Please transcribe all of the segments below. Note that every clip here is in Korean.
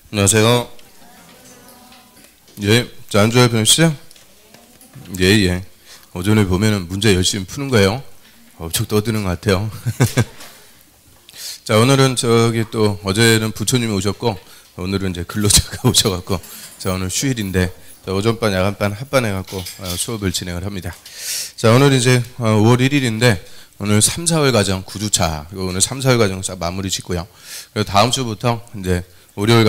안녕하세요. 예, 잘 보내시죠? 예, 예. 오전에 보면은 문제 열심히 푸는 거예요. 엄청 떠드는 것 같아요. 자, 오늘은 또 어제는 부처님이 오셨고, 오늘은 이제 근로자가 오셔갖고, 자, 오늘 휴일인데, 오전반, 야간반, 합반 해갖고 수업을 진행을 합니다. 자, 오늘 이제 5월 1일인데, 오늘 3, 4월 과정 9주차, 오늘 3, 4월 과정 싹 마무리 짓고요. 그리고 다음 주부터 이제 월요일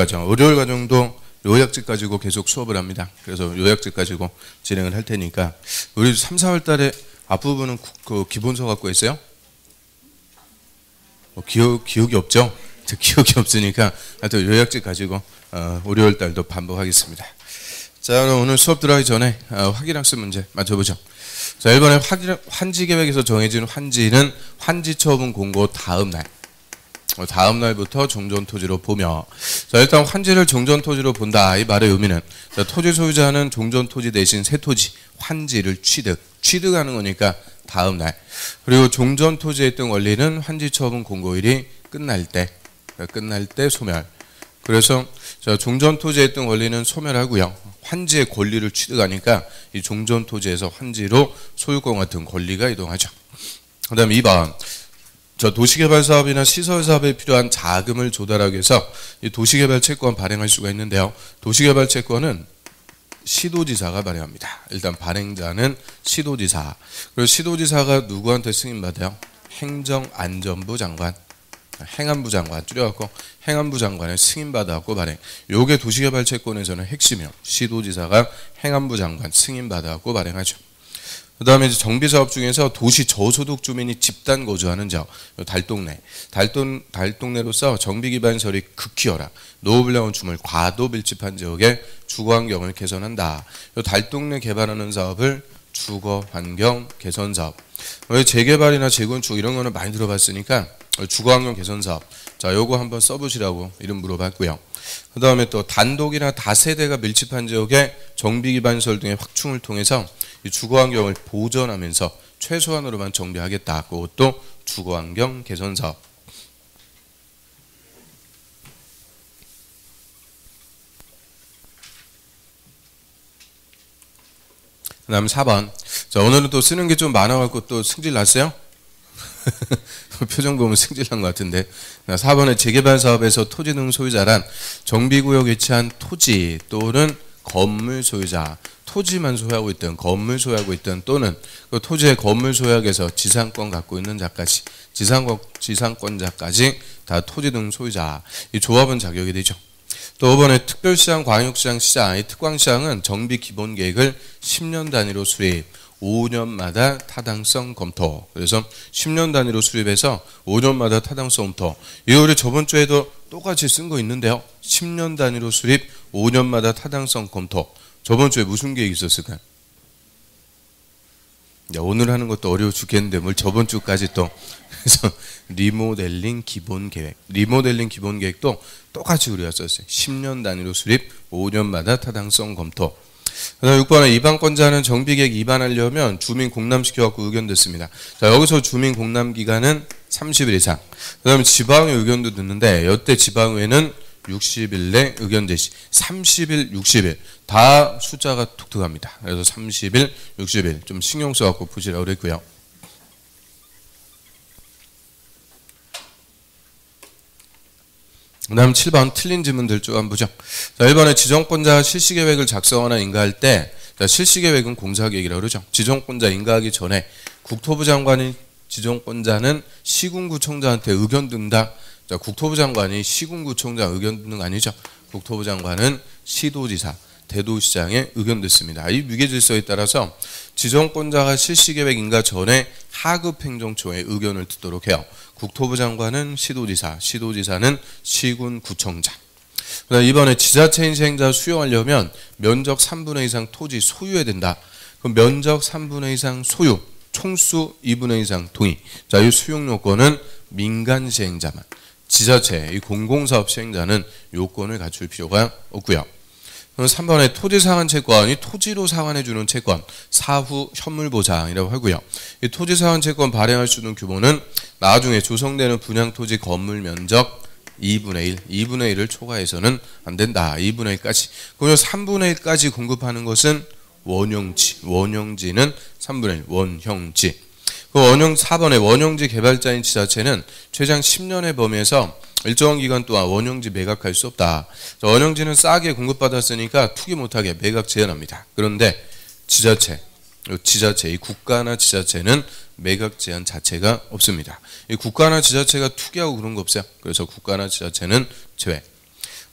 과정도 요약집 가지고 계속 수업을 합니다. 그래서 요약집 가지고 진행을 할 테니까, 우리 3, 4월 달에 앞부분은 그 기본서 갖고 있어요? 기억이 없죠? 기억이 없으니까 하여튼 요약집 가지고 월요일 달도 반복하겠습니다. 자, 그럼 오늘 수업 들어가기 전에 확인학습 문제 맞춰보죠. 자, 1번에 환지 계획에서 정해진 환지는 환지 처분 공고 다음 날부터 종전 토지로 보며, 자, 일단 환지를 종전 토지로 본다. 이 말의 의미는, 자, 토지 소유자는 종전 토지 대신 새 토지 환지를 취득하는 거니까 다음 날. 그리고 종전 토지에 있던 원리는 환지 처분 공고일이 끝날 때 소멸. 그래서 자, 종전 토지에 있던 원리는 소멸하고요. 환지의 권리를 취득하니까 이 종전 토지에서 환지로 소유권 같은 권리가 이동하죠. 그다음 2번. 저 도시개발 사업이나 시설 사업에 필요한 자금을 조달하기 위해서 이 도시개발 채권 발행할 수가 있는데요. 도시개발 채권은 시도지사가 발행합니다. 일단 발행자는 시도지사. 그리고 시도지사가 누구한테 승인받아요? 행정안전부 장관, 행안부 장관 줄여갖고 행안부 장관의 승인받아갖고 발행. 요게 도시개발 채권에서는 핵심이요. 시도지사가 행안부 장관 승인받아갖고 발행하죠. 그 다음에 이제 정비사업 중에서 도시 저소득 주민이 집단 거주하는 지역, 달동네로서 정비기반시설이 극히 열악, 노후불량 주물 과도 밀집한 지역의 주거환경을 개선한다. 이 달동네 개발하는 사업을 주거환경 개선사업. 재개발이나 재건축 이런 거는 많이 들어봤으니까 주거환경 개선사업. 자, 요거 한번 써보시라고 이름 물어봤고요. 그 다음에 또 단독이나 다세대가 밀집한 지역의 정비기반시설 등의 확충을 통해서 이 주거환경을 보전하면서 최소한으로만 정비하겠다. 그것도 주거환경 개선사업. 그 다음 4번. 자, 오늘은 또 쓰는 게 좀 많아갖고 또 승질 났어요? 표정 보면 승질 난 것 같은데. 4번에 재개발 사업에서 토지 등 소유자란 정비구역 위치한 토지 또는 건물 소유자, 토지만 소유하고 있든 건물 소유하고 있든 또는 그 토지의 건물 소유하게서 지상권 갖고 있는 자까지, 지상권자까지 다 토지 등 소유자. 이 조합은 자격이 되죠. 또 5번에 특별시장, 광역시장, 시장, 이 특광시장은 정비 기본 계획을 10년 단위로 수립, 5년마다 타당성 검토. 그래서 10년 단위로 수립해서 5년마다 타당성 검토. 이거 우리 저번 주에도 똑같이 쓴 거 있는데요. 10년 단위로 수립, 5년마다 타당성 검토. 저번 주에 무슨 계획이 있었을까요? 야, 오늘 하는 것도 어려워 죽겠는데 뭘 저번 주까지 또. 그래서 리모델링 기본 계획. 리모델링 기본 계획도 똑같이 우리가 썼어요. 10년 단위로 수립, 5년마다 타당성 검토. 그다음 6번에 이반권자는 정비계획 위반하려면 주민 공람시켜갖고 의견됐습니다. 자, 여기서 주민 공람 기간은 30일 이상. 그 다음에 지방의 의견도 듣는데, 이때 지방의회는 60일 내 의견 제시. 30일, 60일. 다 숫자가 독특합니다. 그래서 30일, 60일. 좀 신경 써갖고 보시라고 그랬고요. 그 다음 7번 틀린 지문들 쭉 한번 보죠. 자, 1번에 지정권자 실시계획을 작성하거나 인가할 때, 자, 실시계획은 공사계획이라고 그러죠. 지정권자 인가하기 전에 국토부 장관이 지정권자는 시군구청장한테 의견 듣는다. 자, 국토부 장관이 시군구청장 의견 듣는 거 아니죠. 국토부 장관은 시도지사, 대도시장의 의견 듣습니다. 이 위계질서에 따라서 지정권자가 실시계획 인가 전에 하급행정처의 의견을 듣도록 해요. 국토부 장관은 시도지사, 시도지사는 시군구청장. 그다음 이번에 지자체인 시행자 수용하려면 면적 3분의 2 이상 토지 소유해야 된다. 그럼 면적 3분의 2 이상 소유, 총수 2분의 2 이상 동의. 자, 이 수용 요건은 민간 시행자만, 지자체, 이 공공사업 시행자는 요건을 갖출 필요가 없고요. 3번에 토지 상환 채권, 이 토지로 상환해주는 채권, 사후 현물 보상이라고 하고요. 이 토지 상환 채권 발행할 수 있는 규모는 나중에 조성되는 분양 토지 건물 면적 2분의 1을 초과해서는 안 된다. 2분의 1까지. 그리고 3분의 1까지 공급하는 것은 원형지. 원형지는 3분의 1, 원형지. 그 4번에 원형지 개발자인 지자체는 최장 10년의 범위에서 일정한 기간 동안 원형지 매각할 수 없다. 원형지는 싸게 공급받았으니까 투기 못하게 매각 제한합니다. 그런데 지자체, 이 국가나 지자체는 매각 제한 자체가 없습니다. 이 국가나 지자체가 투기하고 그런 거 없어요. 그래서 국가나 지자체는 제외.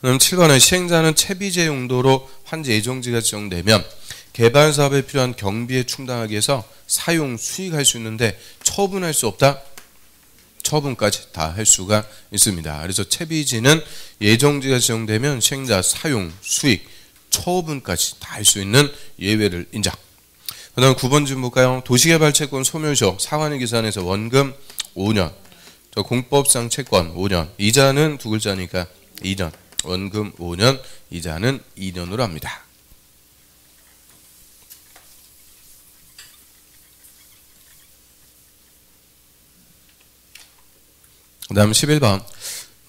그럼 7번에 시행자는 채비제 용도로 환지 예정지가 지정되면 개발 사업에 필요한 경비에 충당하기 위해서 사용, 수익할 수 있는데 처분할 수 없다? 처분까지 다 할 수가 있습니다. 그래서 채비지는 예정지가 지정되면 시행자 사용, 수익, 처분까지 다 할 수 있는 예외를 인정. 그 다음 9번 좀 볼까요? 도시개발채권 소멸시효 상환위 기산에서 원금 5년, 공법상 채권 5년, 이자는 두 글자니까 2년, 원금 5년, 이자는 2년으로 합니다. 그 다음 11번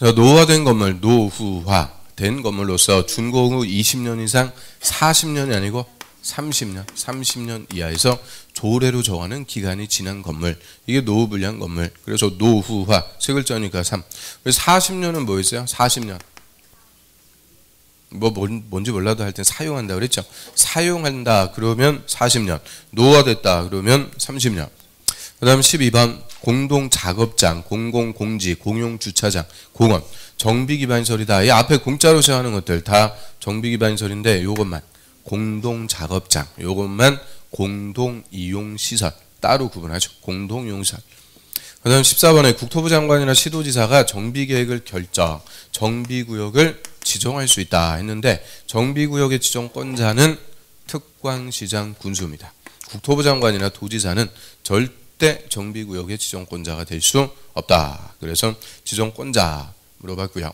노후화된 건물, 노후화된 건물로서 준공 후 20년 이상 40년이 아니고 30년 이하에서 조례로 정하는 기간이 지난 건물, 이게 노후불량 건물. 그래서 노후화 세 글자니까 3. 40년은 뭐였어요? 40년 뭔지 몰라도 할 땐 사용한다 그랬죠. 사용한다 그러면 40년, 노후화됐다 그러면 30년. 그 다음 12번 공동작업장, 공공공지, 공용주차장, 공원, 정비기반시설이다. 이 앞에 공짜로 시행하는 것들 다 정비기반시설인데 요것만 공동작업장, 요것만 공동이용시설 따로 구분하죠. 공동이용시설. 그 다음 14번에 국토부 장관이나 시도지사가 정비계획을 결정, 정비구역을 지정할 수 있다 했는데 정비구역의 지정권자는 특광시장 군수입니다. 국토부 장관이나 도지사는 절대 정비구역의 지정권자가 될 수 없다. 그래서 지정권자 물어봤고요.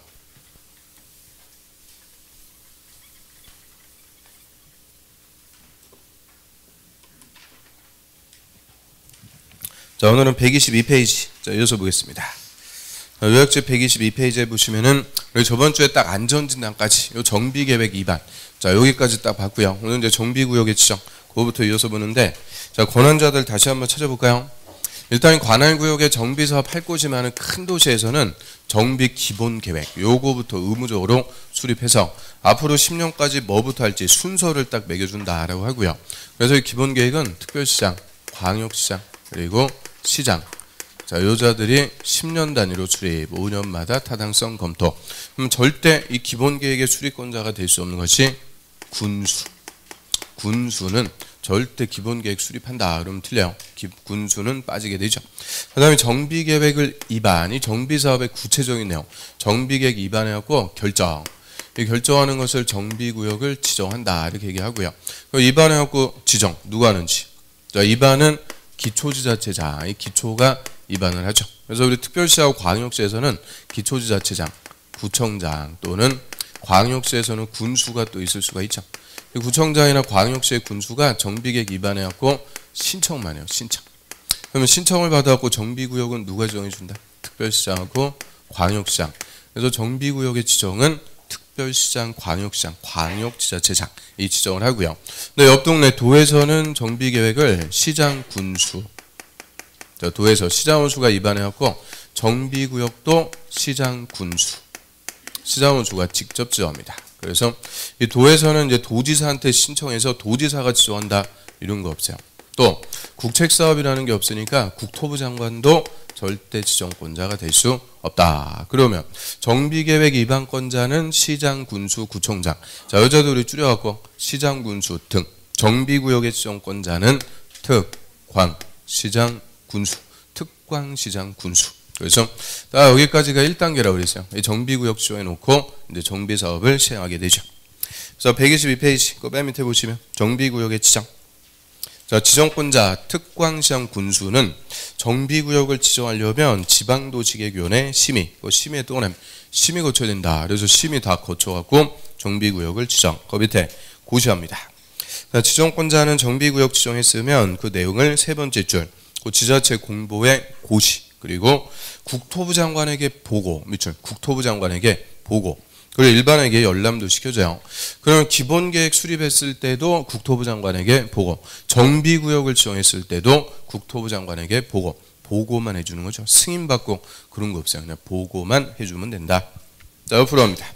자, 오늘은 122페이지. 자, 이어서 보겠습니다. 요약지 122페이지에 보시면은 우리 저번 주에 딱 안전진단까지 요 정비계획 위반. 자, 여기까지 딱 봤고요. 오늘 이제 정비구역의 지정. 그거부터 이어서 보는데, 자, 권한자들 다시 한번 찾아볼까요? 일단 관할구역에 정비사업 할 곳이 많은 큰 도시에서는 정비 기본계획 요거부터 의무적으로 수립해서 앞으로 10년까지 뭐부터 할지 순서를 딱 매겨준다라고 하고요. 그래서 이 기본계획은 특별시장, 광역시장, 그리고 시장, 자, 여자들이 10년 단위로 수립, 5년마다 타당성 검토. 그럼 절대 이 기본계획의 수립권자가 될 수 없는 것이 군수. 군수는 절대 기본계획 수립한다 그러면 틀려요. 군수는 빠지게 되죠. 그 다음에 정비계획을 위반, 이 정비사업의 구체적인 내용, 정비계획 위반해갖고 결정, 이 결정하는 것을 정비구역을 지정한다 이렇게 얘기하고요. 위반해갖고 지정, 누가 하는지. 자, 위반은 기초지자체장, 이 기초가 위반을 하죠. 그래서 우리 특별시하고 광역시에서는 기초지자체장, 구청장 또는 광역시에서는 군수가 또 있을 수가 있죠. 구청장이나 광역시의 군수가 정비계획 위반해갖고 신청만 해요. 신청. 그러면 신청을 받아갖고 정비구역은 누가 지정해준다? 특별시장하고 광역시장. 그래서 정비구역의 지정은 특별시장, 광역시장, 광역지자체장 이 지정을 하고요. 근데 옆 동네 도에서는 정비계획을 시장 군수, 도에서 시장원수가 위반해갖고 정비구역도 시장 군수, 시장원수가 직접 지정합니다. 그래서 이 도에서는 이제 도지사한테 신청해서 도지사가 지정한다 이런 거 없어요. 또 국책사업이라는 게 없으니까 국토부 장관도 절대 지정권자가 될 수 없다. 그러면 정비계획 위반권자는 시장, 군수, 구청장. 자, 여자도 우리 줄여갖고 시장, 군수 등. 정비구역의 지정권자는 특광, 시장, 군수, 특광, 시장, 군수. 그래서 여기까지가 1단계라고 그랬어요. 정비구역 지정해 놓고 이제 정비사업을 시행하게 되죠. 그래서 122페이지 그 맨 밑에 보시면 정비구역의 지정. 자, 지정권자 특광시장 군수는 정비구역을 지정하려면 지방도시계획위원회 심의, 심의에 또는 심의 거쳐야 된다. 그래서 심의 다 거쳐갖고 정비구역을 지정. 그 밑에 고시합니다. 자, 지정권자는 정비구역 지정했으면 그 내용을 세 번째 줄, 그 지자체 공보의 고시, 그리고 국토부 장관에게 보고, 밑줄, 국토부 장관에게 보고, 그리고 일반에게 열람도 시켜줘요. 그러면 기본계획 수립했을 때도 국토부 장관에게 보고, 정비구역을 지정했을 때도 국토부 장관에게 보고, 보고만 해주는 거죠. 승인받고 그런 거 없어요. 그냥 보고만 해주면 된다. 자, 옆으로 갑니다.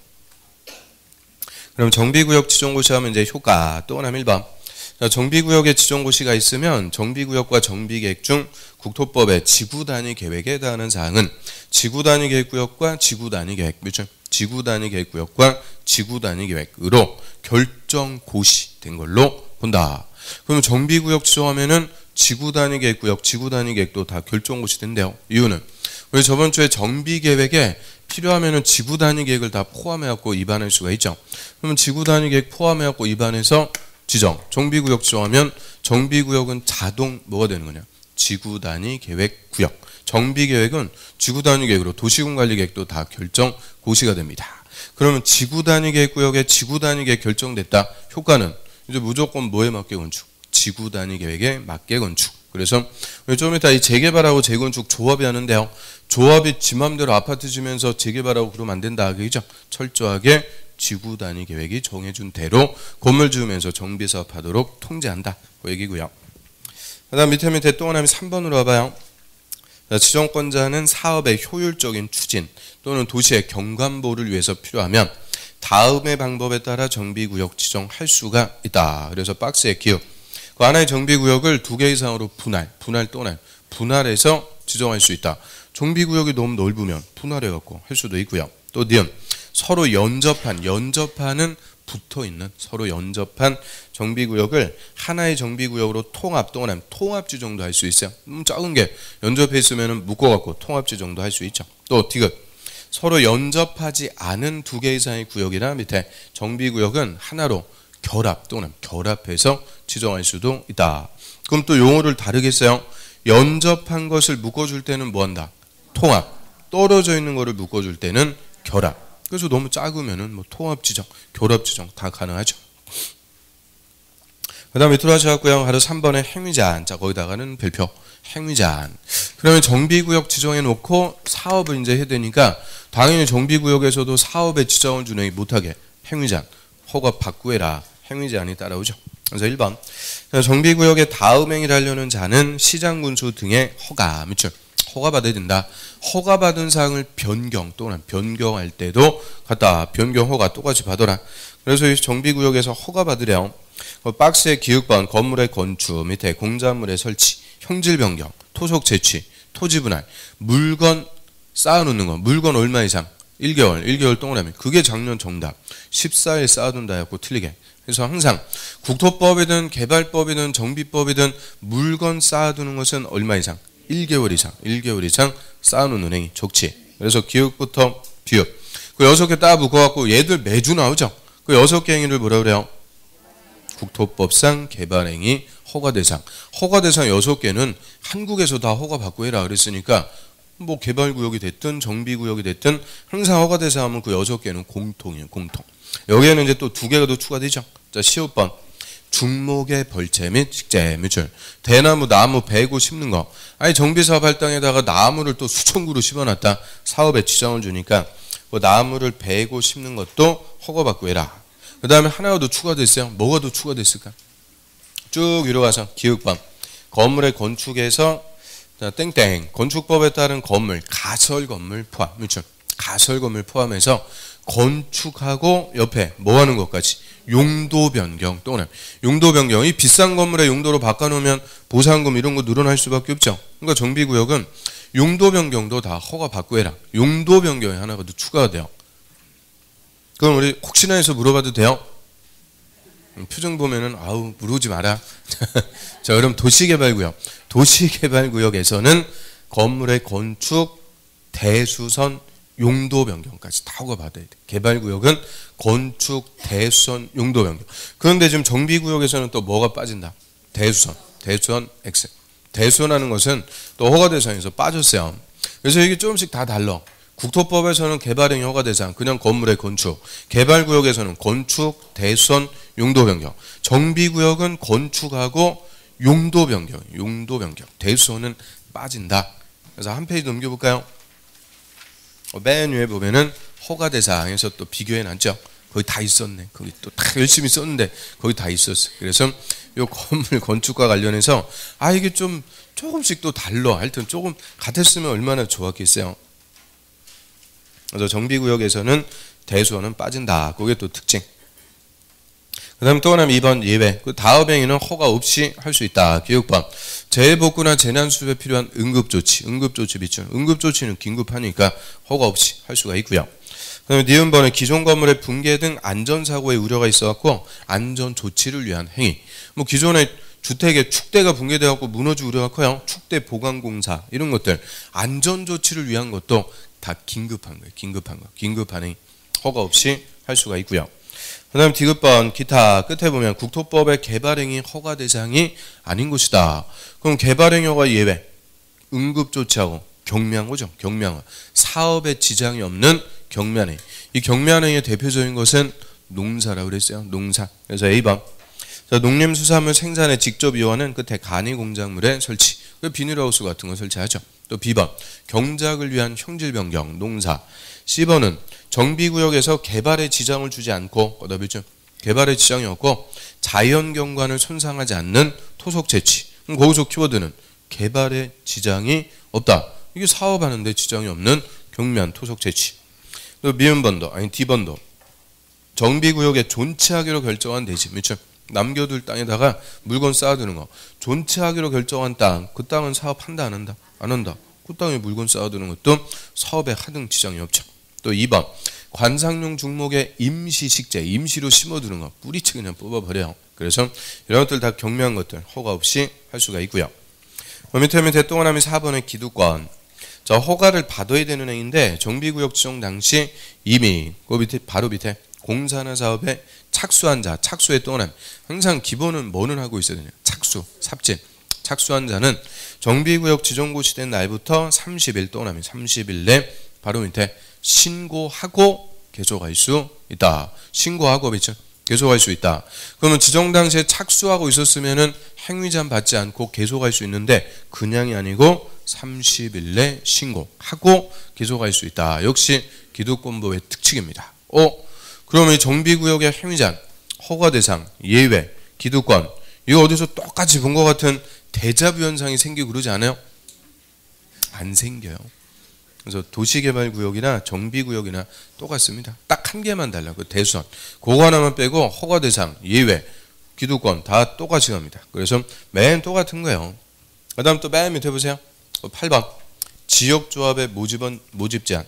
그럼 정비구역 지정고시 하면 이제 효과 또 하나 1번. 자, 정비구역에 지정고시가 있으면 정비구역과 정비계획 중 국토법의 지구단위 계획에 해당하는 사항은 지구단위 계획구역과 지구단위 계획, 지구단위 계획구역과 지구단위 계획으로 결정고시된 걸로 본다. 그러면 정비구역 지정하면은 지구단위 계획구역, 지구단위 계획도 다 결정고시 된대요. 이유는 우리 저번 주에 정비계획에 필요하면은 지구단위 계획을 다 포함해갖고 입안할 수가 있죠. 그러면 지구단위 계획 포함해갖고 입안해서 지정, 정비구역 지정하면 정비구역은 자동 뭐가 되는 거냐? 지구단위 계획구역. 정비계획은 지구단위 계획으로 도시군관리 계획도 다 결정고시가 됩니다. 그러면 지구단위 계획구역에 지구단위 계획 결정됐다. 효과는 이제 무조건 뭐에 맞게 건축? 지구단위 계획에 맞게 건축. 그래서 좀 이따 이 재개발하고 재건축 조합이 하는데요. 조합이 지 맘대로 아파트 지면서 재개발하고 그러면 안 된다. 그죠? 철저하게 지구단위 계획이 정해준 대로 건물 지으면서 정비사업하도록 통제한다. 그 얘기고요. 그 다음 밑에 또 하나 3번으로 와봐요. 지정권자는 사업의 효율적인 추진 또는 도시의 경관보를 위해서 필요하면 다음의 방법에 따라 정비구역 지정할 수가 있다. 그래서 박스에 기억. 그 하나의 정비구역을 2개 이상으로 분할해서 지정할 수 있다. 정비구역이 너무 넓으면 분할해갖고 할 수도 있고요. 또 니은 서로 연접하는 붙어있는 서로 연접한 정비구역을 하나의 정비구역으로 통합 지정도 할 수 있어요. 작은 게 연접해 있으면 묶어갖고 통합 지정도 할 수 있죠. 또 디귿 서로 연접하지 않은 2개 이상의 구역이나 밑에 정비구역은 하나로 결합해서 지정할 수도 있다. 그럼 또 용어를 다르게 써요. 연접한 것을 묶어줄 때는 뭐한다? 통합. 떨어져 있는 거를 묶어줄 때는 결합. 그래서 너무 작으면은 뭐 통합 지정, 결합 지정 다 가능하죠. 그 다음에 밑으로 하셔갖고요. 바로 3번에 행위제한. 자, 거기다가는 별표. 행위제한. 그러면 정비구역 지정해 놓고 사업을 이제 해야 되니까 당연히 정비구역에서도 사업에 지정을 준행이 못하게 행위제한. 허가 받고해라. 행위제한이 따라오죠. 그래서 1번. 정비구역의 다음 행위를 하려는 자는 시장 군수 등의 허가, 허가 받아야 된다. 허가받은 사항을 변경할 때도 갖다 변경 허가 똑같이 받아라. 그래서 이 정비구역에서 허가 받으려 박스의 기획번, 건물의 건축, 밑에 공작물의 설치, 형질 변경, 토속 재취, 토지 분할, 물건 쌓아놓는 거, 물건 얼마 이상 1개월 동그라미. 그게 작년 정답. 14일 쌓아둔다 해갖고 틀리게. 그래서 항상 국토법이든 개발법이든 정비법이든 물건 쌓아두는 것은 얼마 이상? 1개월 이상 쌓아놓는 행위 좋지. 그래서 기획부터 비읍. 그 6개 딱 묶어갖고 얘들 매주 나오죠. 그 6개 행위를 뭐라 그래요? 국토법상 개발행위 허가대상. 허가대상 6개는 한국에서 다 허가받고 해라 그랬으니까 뭐 개발구역이 됐든 정비구역이 됐든 항상 허가대상 하면 그 6개는 공통이에요. 공통. 여기에는 이제 또 2개가 더 추가되죠. 자, 15번. 중목의 벌채 및 식재, 대나무, 나무, 베고 심는 거. 아니 정비사업 할 땅에다가 나무를 또 수천 그루 심어놨다. 사업에 지정을 주니까 그 나무를 베고 심는 것도 허가받고 해라. 그 다음에 하나가 더 추가됐어요. 뭐가 더 추가됐을까? 쭉 위로 가서 기획번. 건물의 건축에서 자, 땡땡. 건축법에 따른 건물, 가설 건물 포함, 가설 건물 포함해서 건축하고 옆에 뭐 하는 것까지 용도 변경 또는 용도 변경이 비싼 건물의 용도로 바꿔놓으면 보상금 이런 거 늘어날 수밖에 없죠. 그러니까 정비구역은 용도 변경도 다 허가 받고 해라. 용도 변경이 하나가 더 추가가 돼요. 그럼 우리 혹시나 해서 물어봐도 돼요? 표정 보면은 아우 물어보지 마라. 자, 그럼 도시개발구역. 도시개발구역에서는 건물의 건축, 대수선, 용도 변경까지 다 허가받아야 돼. 개발구역은 건축, 대수선, 용도 변경. 그런데 지금 정비구역에서는 또 뭐가 빠진다? 대수선 X. 대수선하는 것은 또 허가 대상에서 빠졌어요. 그래서 이게 조금씩 다 달라. 국토법에서는 개발행위 허가 대상, 그냥 건물의 건축. 개발구역에서는 건축, 대수선, 용도 변경. 정비구역은 건축하고 용도 변경. 대수선은 빠진다. 그래서 한 페이지 넘겨볼까요? 맨 위에 보면은 허가대상에서 또 비교해놨죠. 거기 다 있었네. 거기 또 다 열심히 썼는데 거기 다 있었어. 그래서 요 건물 건축과 관련해서 이게 좀 조금씩 또 달라. 하여튼 조금 같았으면 얼마나 좋았겠어요. 그래서 정비구역에서는 대수원은 빠진다. 그게 또 특징. 그 다음 또 하나 2번 예외. 그 다음 행위는 허가 없이 할 수 있다. 기억법. 재해복구나 재난수습에 필요한 응급조치. 응급조치 비출. 응급조치는 긴급하니까 허가 없이 할 수가 있고요. 그 다음에 니은번에 기존 건물의 붕괴 등 안전사고의 우려가 있어갖고 안전조치를 위한 행위. 뭐 기존에 주택에 축대가 붕괴돼갖고 무너질 우려가 커요. 축대 보강공사 이런 것들 안전조치를 위한 것도 다 긴급한 거예요. 긴급한 거. 긴급한 행위. 허가 없이 할 수가 있고요. 그 다음 디귿번 기타 끝에 보면 국토법의 개발행위 허가 대상이 아닌 것이다. 그럼 개발행위가 예외. 응급조치하고 경미한 경미한 거. 사업에 지장이 없는 경미한행위. 이 경미한행위의 대표적인 것은 농사라고 그랬어요. 농사. 그래서 A번. 농림수산물 생산에 직접 이용하는 끝에 간이공작물의 설치. 비닐하우스 같은 거 설치하죠. 또 B번. 경작을 위한 형질 변경, 농사. C번은 정비구역에서 개발에 지장을 주지 않고 개발에 지장이 없고 자연경관을 손상하지 않는 토속 채취. 그럼 거기서 키워드는 개발에 지장이 없다. 이게 사업하는 데 지장이 없는 경미한 토속 채취. 또 미음번도 D번도 정비구역에 존치하기로 결정한 대지. 남겨둘 땅에다가 물건 쌓아두는 거. 존치하기로 결정한 땅. 그 땅은 사업한다 안 한다? 안 한다. 그 땅에 물건 쌓아두는 것도 사업에 하등 지장이 없죠. 또 2번 관상용 중목의 임시식재. 임시로 심어두는 거. 뿌리채 그냥 뽑아버려요. 그래서 이런 것들 다 경미한 것들 허가 없이 할 수가 있고요. 밑에 또 하나는 4번의 기득권. 허가를 받아야 되는 행위인데 정비구역 지정 당시 이미 그 밑에 바로 밑에 공사나 사업에 착수한 자, 착수의 또 하나 항상 기본은 뭐는 하고 있어야 되냐? 착수, 삽질. 착수한 자는 정비구역 지정 고시된 날부터 30일 또 하나 30일 내 바로 밑에 신고하고 계속할 수 있다. 신고하고 계속할 수 있다. 그러면 지정 당시에 착수하고 있었으면은 행위자는 받지 않고 계속할 수 있는데 그냥이 아니고 30일 내 신고하고 계속할 수 있다. 역시 기득권법의 특징입니다. 그러면 이 정비구역의 행위자, 허가대상, 예외, 기득권 이거 어디서 똑같이 본 것 같은 데자뷰 현상이 생기고 그러지 않아요? 안 생겨요. 그래서 도시개발구역이나 정비구역이나 똑같습니다. 딱 한 개만 달라. 그 대수원. 그거 하나만 빼고 허가대상, 예외, 기득권 다 똑같이 갑니다. 그래서 맨 똑같은 거예요. 그 다음 또 맨 밑에 보세요. 8번. 지역조합의 모집 제한.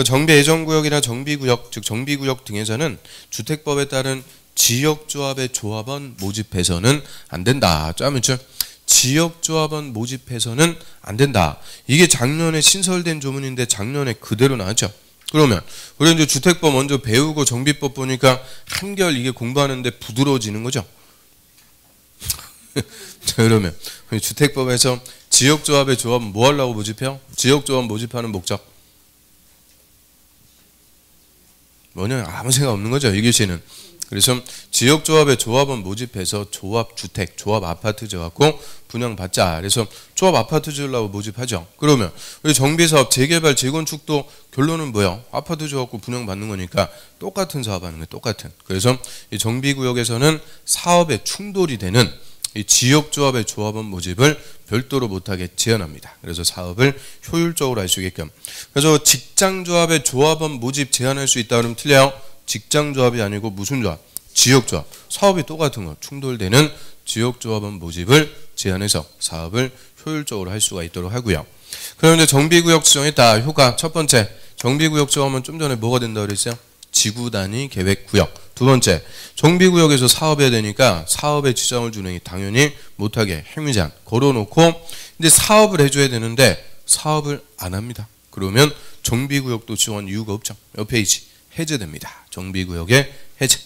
정비예정구역이나 정비구역, 즉 정비구역 등에서는 주택법에 따른 지역조합의 조합원 모집해서는 안 된다. 짜면죠? 지역조합원 모집해서는 안 된다. 이게 작년에 신설된 조문인데 작년에 그대로 나왔죠. 그러면 우리 이제 주택법 먼저 배우고 정비법 보니까 한결 이게 공부하는데 부드러워지는 거죠. 자, 그러면 주택법에서 지역조합의 조합 뭐 하려고 모집해요? 지역조합 모집하는 목적 뭐냐? 아무 생각 없는 거죠. 이 교시는. 그래서 지역조합의 조합원 모집해서 조합주택, 조합아파트 지어갖고 분양받자. 그래서 조합아파트 지으려고 모집하죠. 그러면 우리 정비사업, 재개발, 재건축도 결론은 뭐예요? 아파트 지어갖고 분양받는 거니까 똑같은 사업하는 거예요. 똑같은. 그래서 이 정비구역에서는 사업에 충돌이 되는 이 지역조합의 조합원 모집을 별도로 못하게 제한합니다. 그래서 사업을 효율적으로 할 수 있게끔. 그래서 직장조합의 조합원 모집 제한할 수 있다 그러면 틀려요. 직장조합이 아니고 무슨 조합? 지역조합. 사업이 똑같은 거. 충돌되는 지역조합원 모집을 제한해서 사업을 효율적으로 할 수가 있도록 하고요. 그럼 이제 정비구역 지정했다. 효과 첫 번째. 정비구역 지정하면 좀 전에 뭐가 된다고 그랬어요? 지구단위 계획구역. 두 번째, 정비구역에서 사업해야 되니까 사업에 지장을 주는 게 당연히 못하게 행위제한 걸어놓고 이제 사업을 해줘야 되는데 사업을 안 합니다. 그러면 정비구역도 지정한 이유가 없죠. 옆 페이지 해제됩니다. 정비구역의 해제.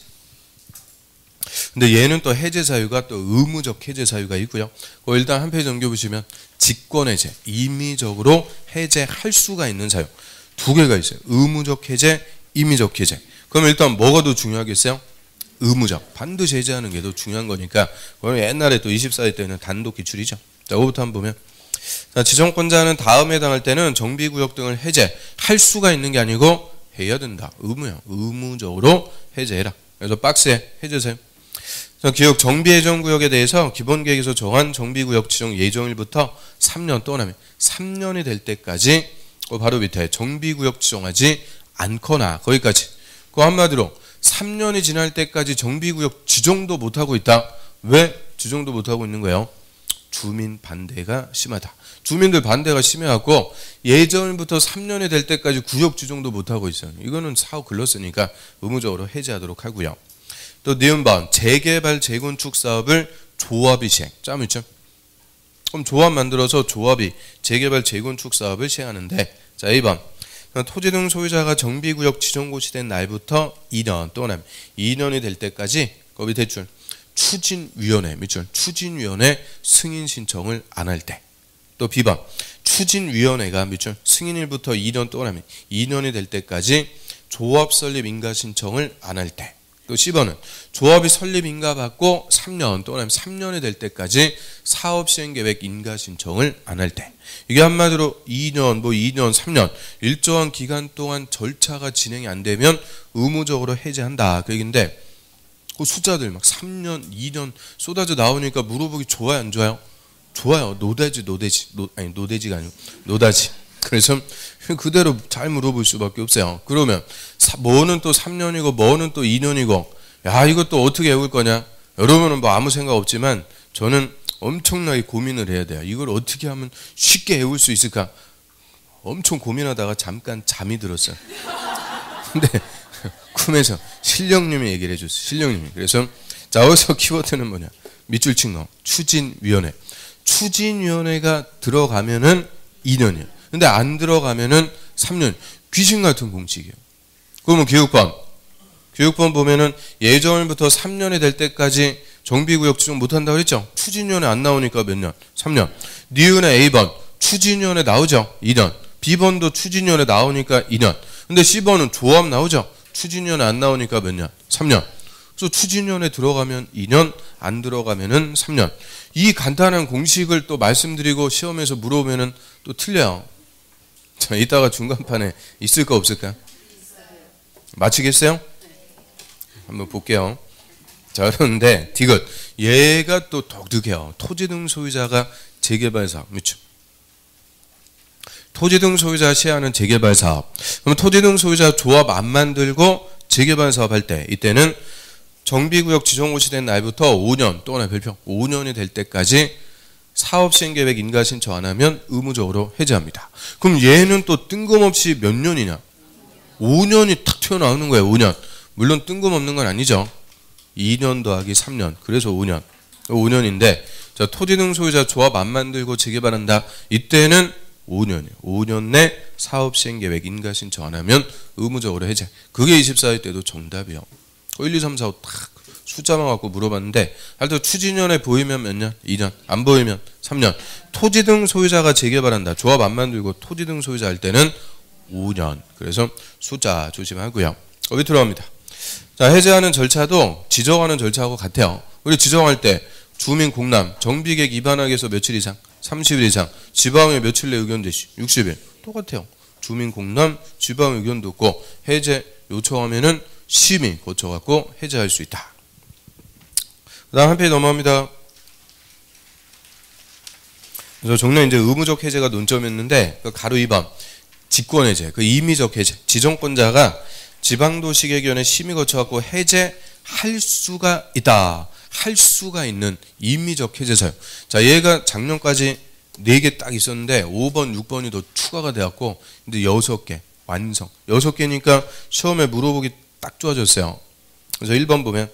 근데 얘는 또 해제 사유가 또 의무적 해제 사유가 있고요. 일단 한 페이지 넘겨보시면 직권해제, 임의적으로 해제할 수가 있는 사유 두 개가 있어요. 의무적 해제, 임의적 해제. 그럼 일단 뭐가 더 중요하겠어요? 의무적. 반드시 해제하는 게 더 중요한 거니까. 그럼 옛날에 또 24회 때는 단독 기출이죠. 자, 이거부터 한번 보면 자, 지정권자는 다음에 해당할 때는 정비구역 등을 해제할 수가 있는 게 아니고 해야 된다. 의무야. 의무적으로 해제해라. 그래서 박스에 해주세요. 기역 정비예정구역에 대해서 기본계획에서 정한 정비구역 지정 예정일부터 3년 또는 3년이 될 때까지 바로 밑에 정비구역 지정하지 않거나 거기까지. 그 한마디로 3년이 지날 때까지 정비구역 지정도 못하고 있다. 왜 지정도 못하고 있는 거예요? 주민 반대가 심하다. 주민들 반대가 심해갖고 예정일부터 3년이 될 때까지 구역 지정도 못하고 있어요. 이거는 사후 글렀으니까 의무적으로 해제하도록 하고요. 또 니은번 재개발 재건축 사업을 조합이 시행. 짬 있죠? 그럼 조합 만들어서 조합이 재개발 재건축 사업을 시행하는데, 자 2번 토지 등 소유자가 정비구역 지정고시 된 날부터 2년 또는 2년이 될 때까지 그 밑에 줄 추진위원회 밑줄 추진위원회 승인 신청을 안 할 때. 또 B번 추진위원회가 밑줄 승인일부터 2년 또는 2년이 될 때까지 조합 설립 인가 신청을 안 할 때. 또 C번은 조합이 설립 인가 받고 3년 또는 3년이 될 때까지 사업 시행 계획 인가 신청을 안 할 때. 이게 한마디로 2년, 2년, 3년 일정한 기간 동안 절차가 진행이 안 되면 의무적으로 해제한다. 그 얘기인데 그 숫자들 막 3년, 2년 쏟아져 나오니까 물어보기 좋아요, 안 좋아요? 좋아요. 노대지가 아니고 노다지. 그래서 그대로 잘 물어볼 수밖에 없어요. 그러면 뭐는 또 3년이고 뭐는 또 2년이고 야 이것도 어떻게 외울 거냐? 여러분은 뭐 아무 생각 없지만 저는 엄청나게 고민을 해야 돼요. 이걸 어떻게 하면 쉽게 외울 수 있을까? 엄청 고민하다가 잠깐 잠이 들었어요. 근데 꿈에서 신령님이 얘기를 해줬어요. 신령님이. 그래서 자 여기서 키워드는 뭐냐? 밑줄 친 거. 추진위원회. 추진위원회가 들어가면은 2년이에요. 근데 안 들어가면은 3년. 귀신 같은 공식이에요. 그러면 교육번 보면은 예정일부터 3년이 될 때까지 정비구역 지정 못한다고 그랬죠? 추진위원회 안 나오니까 몇 년? 3년. 니은의 A번 추진위원회 나오죠? 2년. B번도 추진위원회 나오니까 2년. 근데 C번은 조합 나오죠? 추진위원회 안 나오니까 몇 년? 3년. 그래서 추진위원회 들어가면 2년, 안 들어가면은 3년. 이 간단한 공식을 또 말씀드리고 시험에서 물어보면은 또 틀려요. 자, 이따가 중간판에 있을까 없을까? 맞히겠어요? 한번 볼게요. 자, 그런데 디귿 얘가 또 독특해요. 토지 등 소유자가 재개발 사업. 그렇죠? 토지 등 소유자 시행하는 재개발 사업. 그럼 토지 등 소유자 조합 안 만들고 재개발 사업 할 때 이때는 정비구역 지정고시 된 날부터 5년 또는 별표 5년이 될 때까지 사업 시행 계획 인가 신청 안 하면 의무적으로 해제합니다. 그럼 얘는 또 뜬금없이 몇 년이냐? 5년이 탁 튀어나오는 거예요. 5년. 물론 뜬금없는 건 아니죠. 2년 더하기 3년. 그래서 5년. 5년인데 자, 토지 등 소유자 조합 안 만들고 재개발한다. 이때는 5년이에요. 5년 내 사업 시행 계획 인가 신청 안 하면 의무적으로 해제. 그게 24회 때도 정답이요. 1, 2, 3, 4, 5 딱 숫자만 갖고 물어봤는데 하여튼 추진위원회 보이면 몇 년? 2년. 안 보이면 3년. 토지 등 소유자가 재개발한다. 조합 안 만들고 토지 등 소유자 할 때는 5년. 그래서 숫자 조심하고요. 어디 들어갑니다. 자, 해제하는 절차도 지정하는 절차하고 같아요. 우리 지정할 때 주민 공람 정비계획 위반하기 위해서 며칠 이상? 30일 이상. 지방에 며칠 내 의견 제시? 60일. 똑같아요. 주민 공람 지방 의견도 없고 해제 요청하면은 심의 거쳐갖고 해제할 수 있다. 그 다음 한 페이지 넘어갑니다. 그래서 정례 이제 의무적 해제가 논점이었는데 그 가로 2번 직권 해제, 그 임의적 해제, 지정권자가 지방도시계획위원회 심의 거쳐갖고 해제할 수가 있다. 할 수가 있는 임의적 해제사유. 자, 얘가 작년까지 4개 딱 있었는데 5번, 6번이 더 추가가 되었고 이제 6개 완성. 6개니까 시험에 물어보기 딱 좋아졌어요. 그래서 1번 보면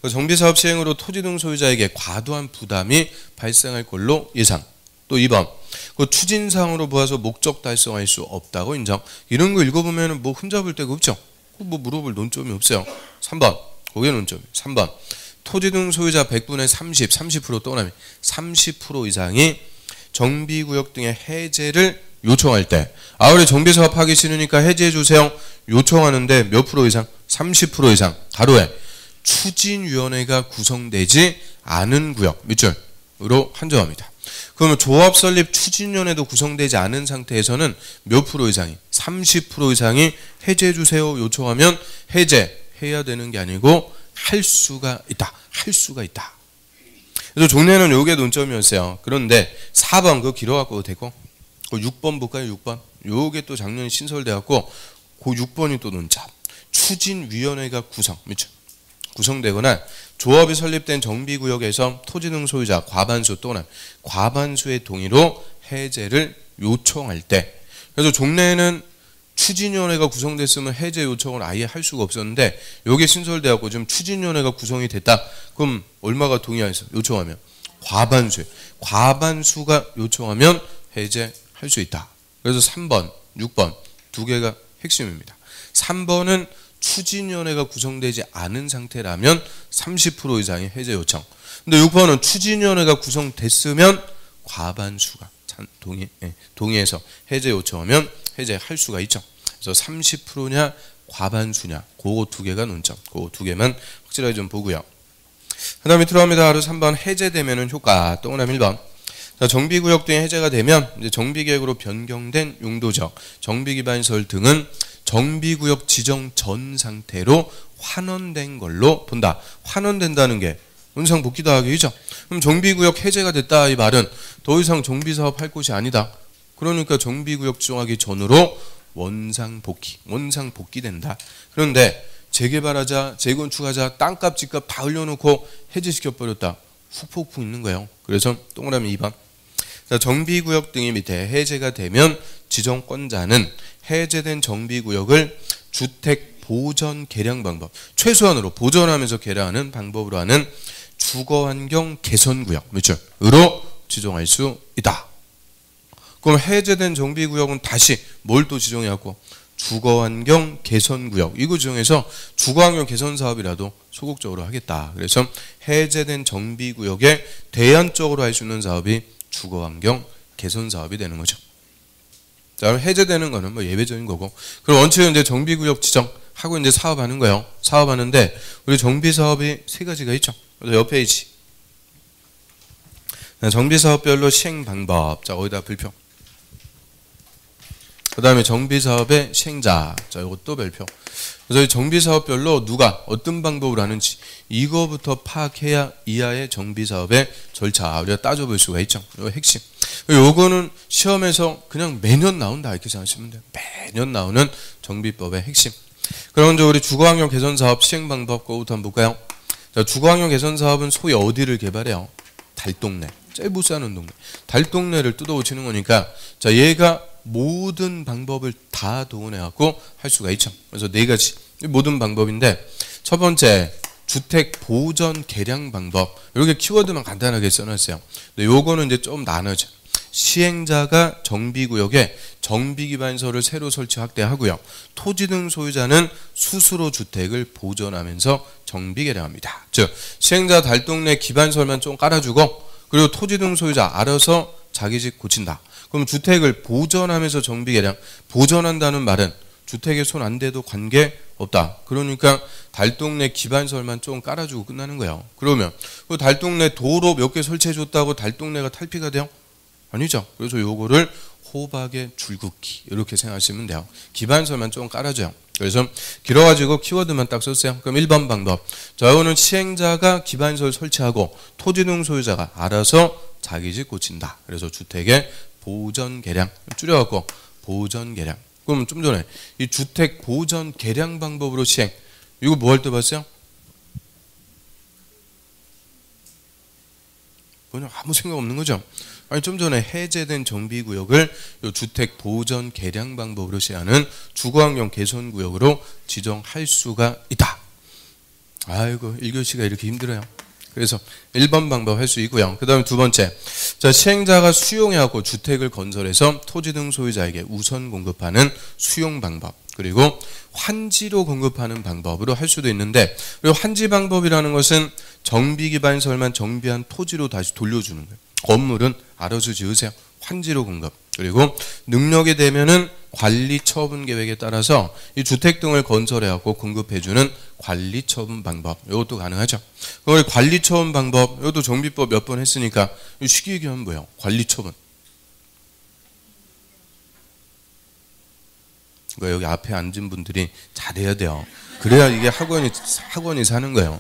정비사업 시행으로 토지 등 소유자에게 과도한 부담이 발생할 걸로 예상. 또 2번 그 추진상으로 보아서 목적 달성할 수 없다고 인정. 이런 거 읽어보면 뭐 흠잡을 데가 없죠. 뭐 물어볼 논점이 없어요. 3번 거기에 논점이. 3번 토지 등 소유자 100분의 30% 또는 30% 이상이 정비구역 등의 해제를 요청할 때 아우리 정비사업 하기 싫으니까 해제해 주세요. 요청하는데 몇 프로 이상? 30% 이상. 가로에 추진위원회가 구성되지 않은 구역 밑줄으로 한정합니다. 그러면 조합 설립 추진위원회도 구성되지 않은 상태에서는 몇 프로 이상이? 30% 이상이 해제해 주세요 요청하면 해제해야 되는 게 아니고 할 수가 있다. 할 수가 있다. 그래서 종래는 요게 논점이었어요. 그런데 4번 그거 길어갖고 되고 6번 볼까요? 6번. 요게 또 작년에 신설돼갖고 그 6번이 또 논점. 추진위원회가 구성되거나 조합이 설립된 정비구역에서 토지 등 소유자 과반수 또는 과반수의 동의로 해제를 요청할 때, 그래서 종래에는 추진위원회가 구성됐으면 해제 요청을 아예 할 수가 없었는데 여기 신설되었고 지금 추진위원회가 구성이 됐다. 그럼 얼마가 동의해서 요청하면 과반수가 요청하면 해제할 수 있다. 그래서 3번, 6번 두 개가 핵심입니다. 3번은 추진위원회가 구성되지 않은 상태라면 30% 이상의 해제 요청. 근데 6번은 추진위원회가 구성됐으면 과반수가 동의해서 해제 요청하면 해제할 수가 있죠. 그래서 30%냐 과반수냐 그거 두 개가 논점. 그거 두 개만 확실하게 좀 보고요. 그 다음에 들어갑니다. 바로 3번 해제되면은 효과. 동그라미 1번. 자, 정비구역 등이 해제가 되면 이제 정비계획으로 변경된 용도적, 정비기반시설 등은 정비구역 지정 전 상태로 환원된 걸로 본다. 환원된다는 게 원상복귀 더하기죠. 그럼 정비구역 해제가 됐다 이 말은 더 이상 정비사업 할 곳이 아니다. 그러니까 정비구역 지정하기 전으로 원상복귀 된다. 그런데 재개발하자, 재건축하자, 땅값, 집값 다 흘려놓고 해제시켜버렸다. 후폭풍 있는 거예요. 그래서 동그라미 2번. 자, 정비구역 등이 밑에 해제가 되면 지정권자는 해제된 정비구역을 주택 보전 개량 방법, 최소한으로 보전하면서 개량하는 방법으로 하는 주거환경 개선구역 으로 지정할 수 있다. 그럼 해제된 정비구역은 다시 뭘 또 지정해갖고 주거환경 개선구역 이거 지정해서 주거환경 개선 사업이라도 소극적으로 하겠다. 그래서 해제된 정비구역에 대안적으로 할 수 있는 사업이 주거환경 개선 사업이 되는 거죠. 자, 그럼 해제되는 거는 뭐 예외적인 거고. 그럼 원칙은 이제 정비구역 지정하고 이제 사업하는 거예요. 사업하는데 우리 정비 사업이 세 가지가 있죠. 그래서 옆 페이지. 정비 사업별로 시행 방법. 자, 거기다 별표. 그 다음에 정비사업의 시행자. 자, 이것도 별표. 그래서 정비사업별로 누가 어떤 방법으로 하는지 이거부터 파악해야 이하의 정비사업의 절차 우리가 따져볼 수가 있죠. 이거 핵심. 요거는 시험에서 그냥 매년 나온다 이렇게 생각하시면 돼요. 매년 나오는 정비법의 핵심. 그럼 먼저 우리 주거환경 개선사업 시행 방법 거부터 한번 볼까요? 자, 주거환경 개선사업은 소위 어디를 개발해요? 달동네. 제일 못 사는 동네. 달동네를 뜯어고치는 거니까 자, 얘가 모든 방법을 다 동원해갖고 할 수가 있죠. 그래서 네 가지 모든 방법인데 첫 번째 주택 보전 개량 방법 이렇게 키워드만 간단하게 써놨어요. 근데 요거는 이제 좀 나눠져. 시행자가 정비구역에 정비기반시설을 새로 설치 확대하고요. 토지 등 소유자는 스스로 주택을 보전하면서 정비 개량합니다. 즉 시행자 달동네 기반시설만 좀 깔아주고 그리고 토지 등 소유자 알아서 자기 집 고친다. 그럼 주택을 보전하면서 정비 개량, 보전한다는 말은 주택에 손 안 대도 관계 없다. 그러니까 달동네 기반시설만 좀 깔아주고 끝나는 거예요. 그러면 그 달동네 도로 몇 개 설치해줬다고 달동네가 탈피가 돼요? 아니죠. 그래서 요거를 호박의 줄긋기 이렇게 생각하시면 돼요. 기반시설만 좀 깔아줘요. 그래서 길어가지고 키워드만 딱 썼어요. 그럼 1번 방법. 자, 이거는 시행자가 기반시설 설치하고 토지 등 소유자가 알아서 자기 집 고친다. 그래서 주택의 보전 개량 줄여갖고 보전 개량. 그럼 좀 전에 이 주택 보전 개량 방법으로 시행 이거 뭐 할 때 봤어요? 그냥 아무 생각 없는 거죠. 아니 좀 전에 해제된 정비구역을 이 주택 보전 개량 방법으로 시행하는 주거환경 개선구역으로 지정할 수가 있다. 아이고 1교시가 이렇게 힘들어요. 그래서 1번 방법 할 수 있고요. 그 다음에 두 번째. 자, 시행자가 수용해갖고 주택을 건설해서 토지 등 소유자에게 우선 공급하는 수용 방법. 그리고 환지로 공급하는 방법으로 할 수도 있는데 그리고 환지 방법이라는 것은 정비기반시설만 정비한 토지로 다시 돌려주는 거예요. 건물은 알아서 지으세요. 환지로 공급. 그리고 능력이 되면은 관리 처분 계획에 따라서 이 주택 등을 건설해갖고 공급해주는 관리 처분 방법. 이것도 가능하죠. 그럼 관리 처분 방법, 이것도 정비법 몇 번 했으니까 쉽게 얘기하면 뭐예요? 관리 처분. 그러니까 여기 앞에 앉은 분들이 잘해야 돼요. 그래야 이게 학원이 사는 거예요.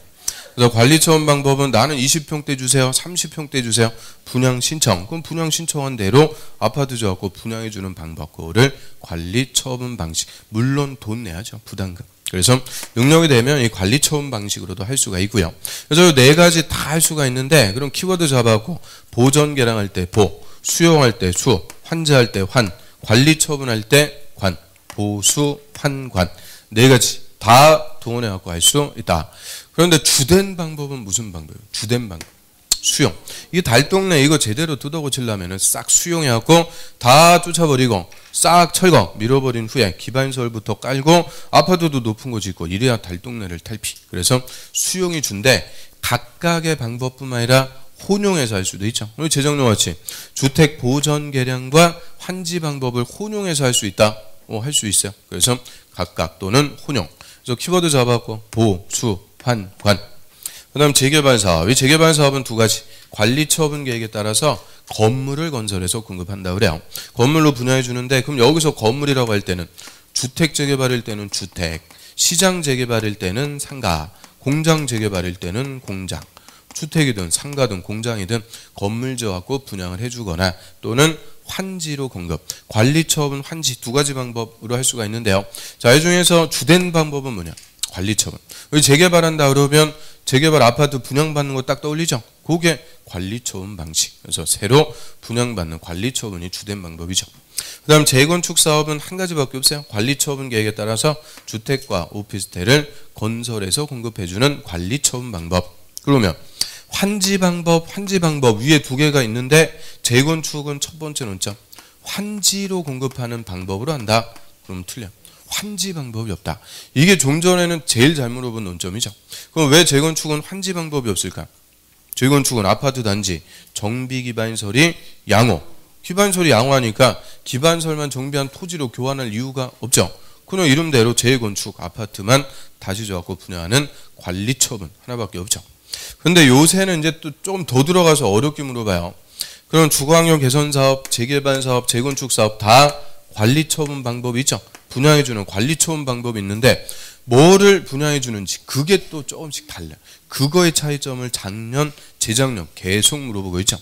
그래서 관리 처분 방법은 나는 20평대 주세요, 30평대 주세요. 분양 신청. 그럼 분양 신청한 대로 아파트 줘갖고 분양해 주는 방법. 그거를 관리 처분 방식. 물론 돈 내야죠. 부담금. 그래서 능력이 되면 이 관리 처분 방식으로도 할 수가 있고요. 그래서 네 가지 다 할 수가 있는데 그럼 키워드 잡아갖고 보전 계량할 때 보, 수용할 때 수, 환지할 때 환, 관리 처분할 때 관, 보수, 환관. 네 가지 다 동원해갖고 할 수 있다. 그런데 주된 방법은 무슨 방법이에요? 주된 방법. 수용. 이게 달동네 이거 제대로 뜯어고치려면 싹 수용해갖고 다 쫓아버리고 싹 철거 밀어버린 후에 기반설부터 깔고 아파트도 높은 거 짓고 이래야 달동네를 탈피. 그래서 수용이 준데 각각의 방법뿐만 아니라 혼용해서 할 수도 있죠. 재정용 같이 주택 보전 계량과 환지 방법을 혼용해서 할 수 있다. 할 수 있어요. 그래서 각각 또는 혼용. 그래서 키워드 잡았고 보, 수, 환, 관. 그 다음 재개발 사업. 이 재개발 사업은 두 가지. 관리 처분 계획에 따라서 건물을 건설해서 공급한다 그래요. 건물로 분양해 주는데 그럼 여기서 건물이라고 할 때는 주택 재개발일 때는 주택, 시장 재개발일 때는 상가, 공장 재개발일 때는 공장. 주택이든 상가든 공장이든 건물 지어갖고 분양을 해주거나 또는 환지로 공급, 관리 처분, 환지 두 가지 방법으로 할 수가 있는데요. 자, 이 중에서 주된 방법은 뭐냐? 관리 처분. 재개발한다 그러면 재개발 아파트 분양받는 거 딱 떠올리죠? 그게 관리 처분 방식. 그래서 새로 분양받는 관리 처분이 주된 방법이죠. 그 다음 재건축 사업은 한 가지밖에 없어요. 관리 처분 계획에 따라서 주택과 오피스텔을 건설해서 공급해주는 관리 처분 방법. 그러면 환지 방법 위에 두 개가 있는데 재건축은 첫 번째 논점. 환지로 공급하는 방법으로 한다. 그럼 틀려. 환지 방법이 없다. 이게 좀 전에는 제일 잘 물어본 논점이죠. 그럼 왜 재건축은 환지 방법이 없을까? 재건축은 아파트 단지 정비 기반설이 양호. 기반설이 양호하니까 기반설만 정비한 토지로 교환할 이유가 없죠. 그럼 이름대로 재건축 아파트만 다시 줘갖고 분양하는 관리 처분 하나밖에 없죠. 근데 요새는 이제 또 조금 더 들어가서 어렵게 물어봐요. 그럼 주거환경 개선 사업, 재개발 사업, 재건축 사업 다 관리 처분 방법이 있죠. 분양해주는 관리 처분 방법이 있는데 뭐를 분양해주는지 그게 또 조금씩 달라요. 그거의 차이점을 작년, 재작년 계속 물어보고 있죠.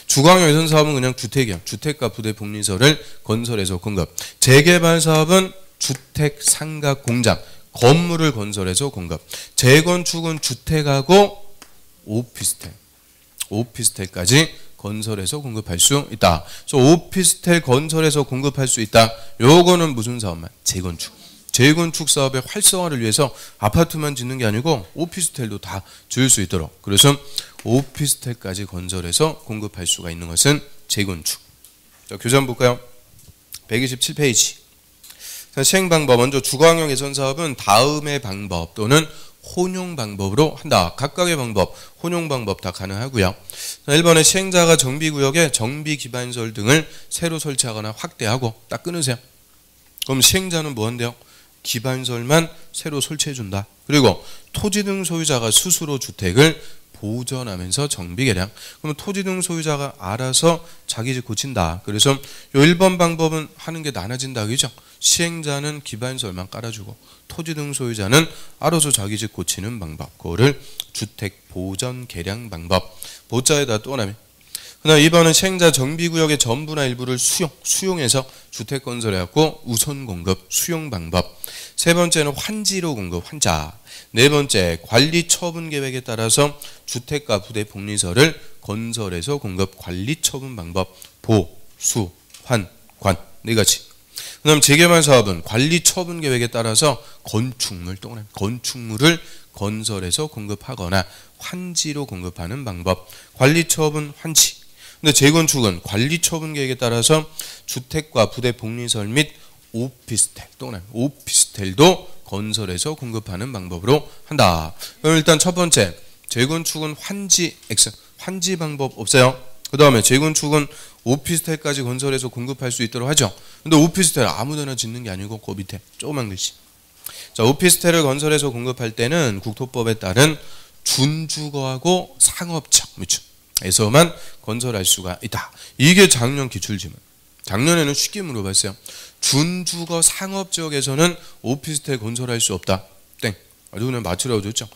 주거환경 개선 사업은 그냥 주택이야. 주택과 부대 복리설을 건설해서 공급. 재개발 사업은 주택, 상가, 공장, 건물을 건설해서 공급. 재건축은 주택하고 오피스텔까지 건설해서 공급할 수 있다. 그래서 오피스텔 건설해서 공급할 수 있다. 요거는 무슨 사업만? 재건축. 재건축 사업의 활성화를 위해서 아파트만 짓는 게 아니고 오피스텔도 다 지을 수 있도록. 그래서 오피스텔까지 건설해서 공급할 수가 있는 것은 재건축. 자, 교재 한번 볼까요? 127페이지. 시행 방법. 먼저 주거환경 개선 사업은 다음의 방법 또는 혼용 방법으로 한다. 각각의 방법, 혼용 방법 다 가능하고요. 1번에 시행자가 정비구역에 정비기반설 등을 새로 설치하거나 확대하고 딱 끊으세요. 그럼 시행자는 뭐 한대요? 기반설만 새로 설치해준다. 그리고 토지 등 소유자가 스스로 주택을 보전하면서 정비 개량. 그러면 토지 등 소유자가 알아서 자기 집 고친다. 그래서 요 1번 방법은 하는 게 나눠진다. 그죠? 시행자는 기반설만 깔아주고 토지 등 소유자는 알아서 자기 집 고치는 방법. 그거를 주택 보전 개량 방법. 보자에다 또 하나. 그다음 2번은 시행자 정비구역의 전부나 일부를 수용해서 주택 건설해갖고 우선 공급 수용 방법. 세 번째는 환지로 공급 환자. 네 번째 관리 처분 계획에 따라서 주택과 부대 복리설을 건설해서 공급 관리 처분 방법. 보, 수, 환, 관 네 가지. 그다음 재개발 사업은 관리 처분 계획에 따라서 건축물을 건설해서 공급하거나 환지로 공급하는 방법. 관리 처분 환지. 근데 재건축은 관리 처분 계획에 따라서 주택과 부대 복리설 및 오피스텔도 건설해서 공급하는 방법으로 한다. 그럼 일단 첫 번째 재건축은 환지 방법 없어요. 그 다음에 재건축은 오피스텔까지 건설해서 공급할 수 있도록 하죠. 근데 오피스텔 아무데나 짓는 게 아니고 그 밑에 조그만 글씨. 자, 오피스텔을 건설해서 공급할 때는 국토법에 따른 준주거하고 상업적 에서만 건설할 수가 있다. 이게 작년 기출지문. 작년에는 쉽게 물어봤어요. 준주거 상업지역에서는 오피스텔 건설할 수 없다. 땡. 아주 그냥 맞추라고 줬죠.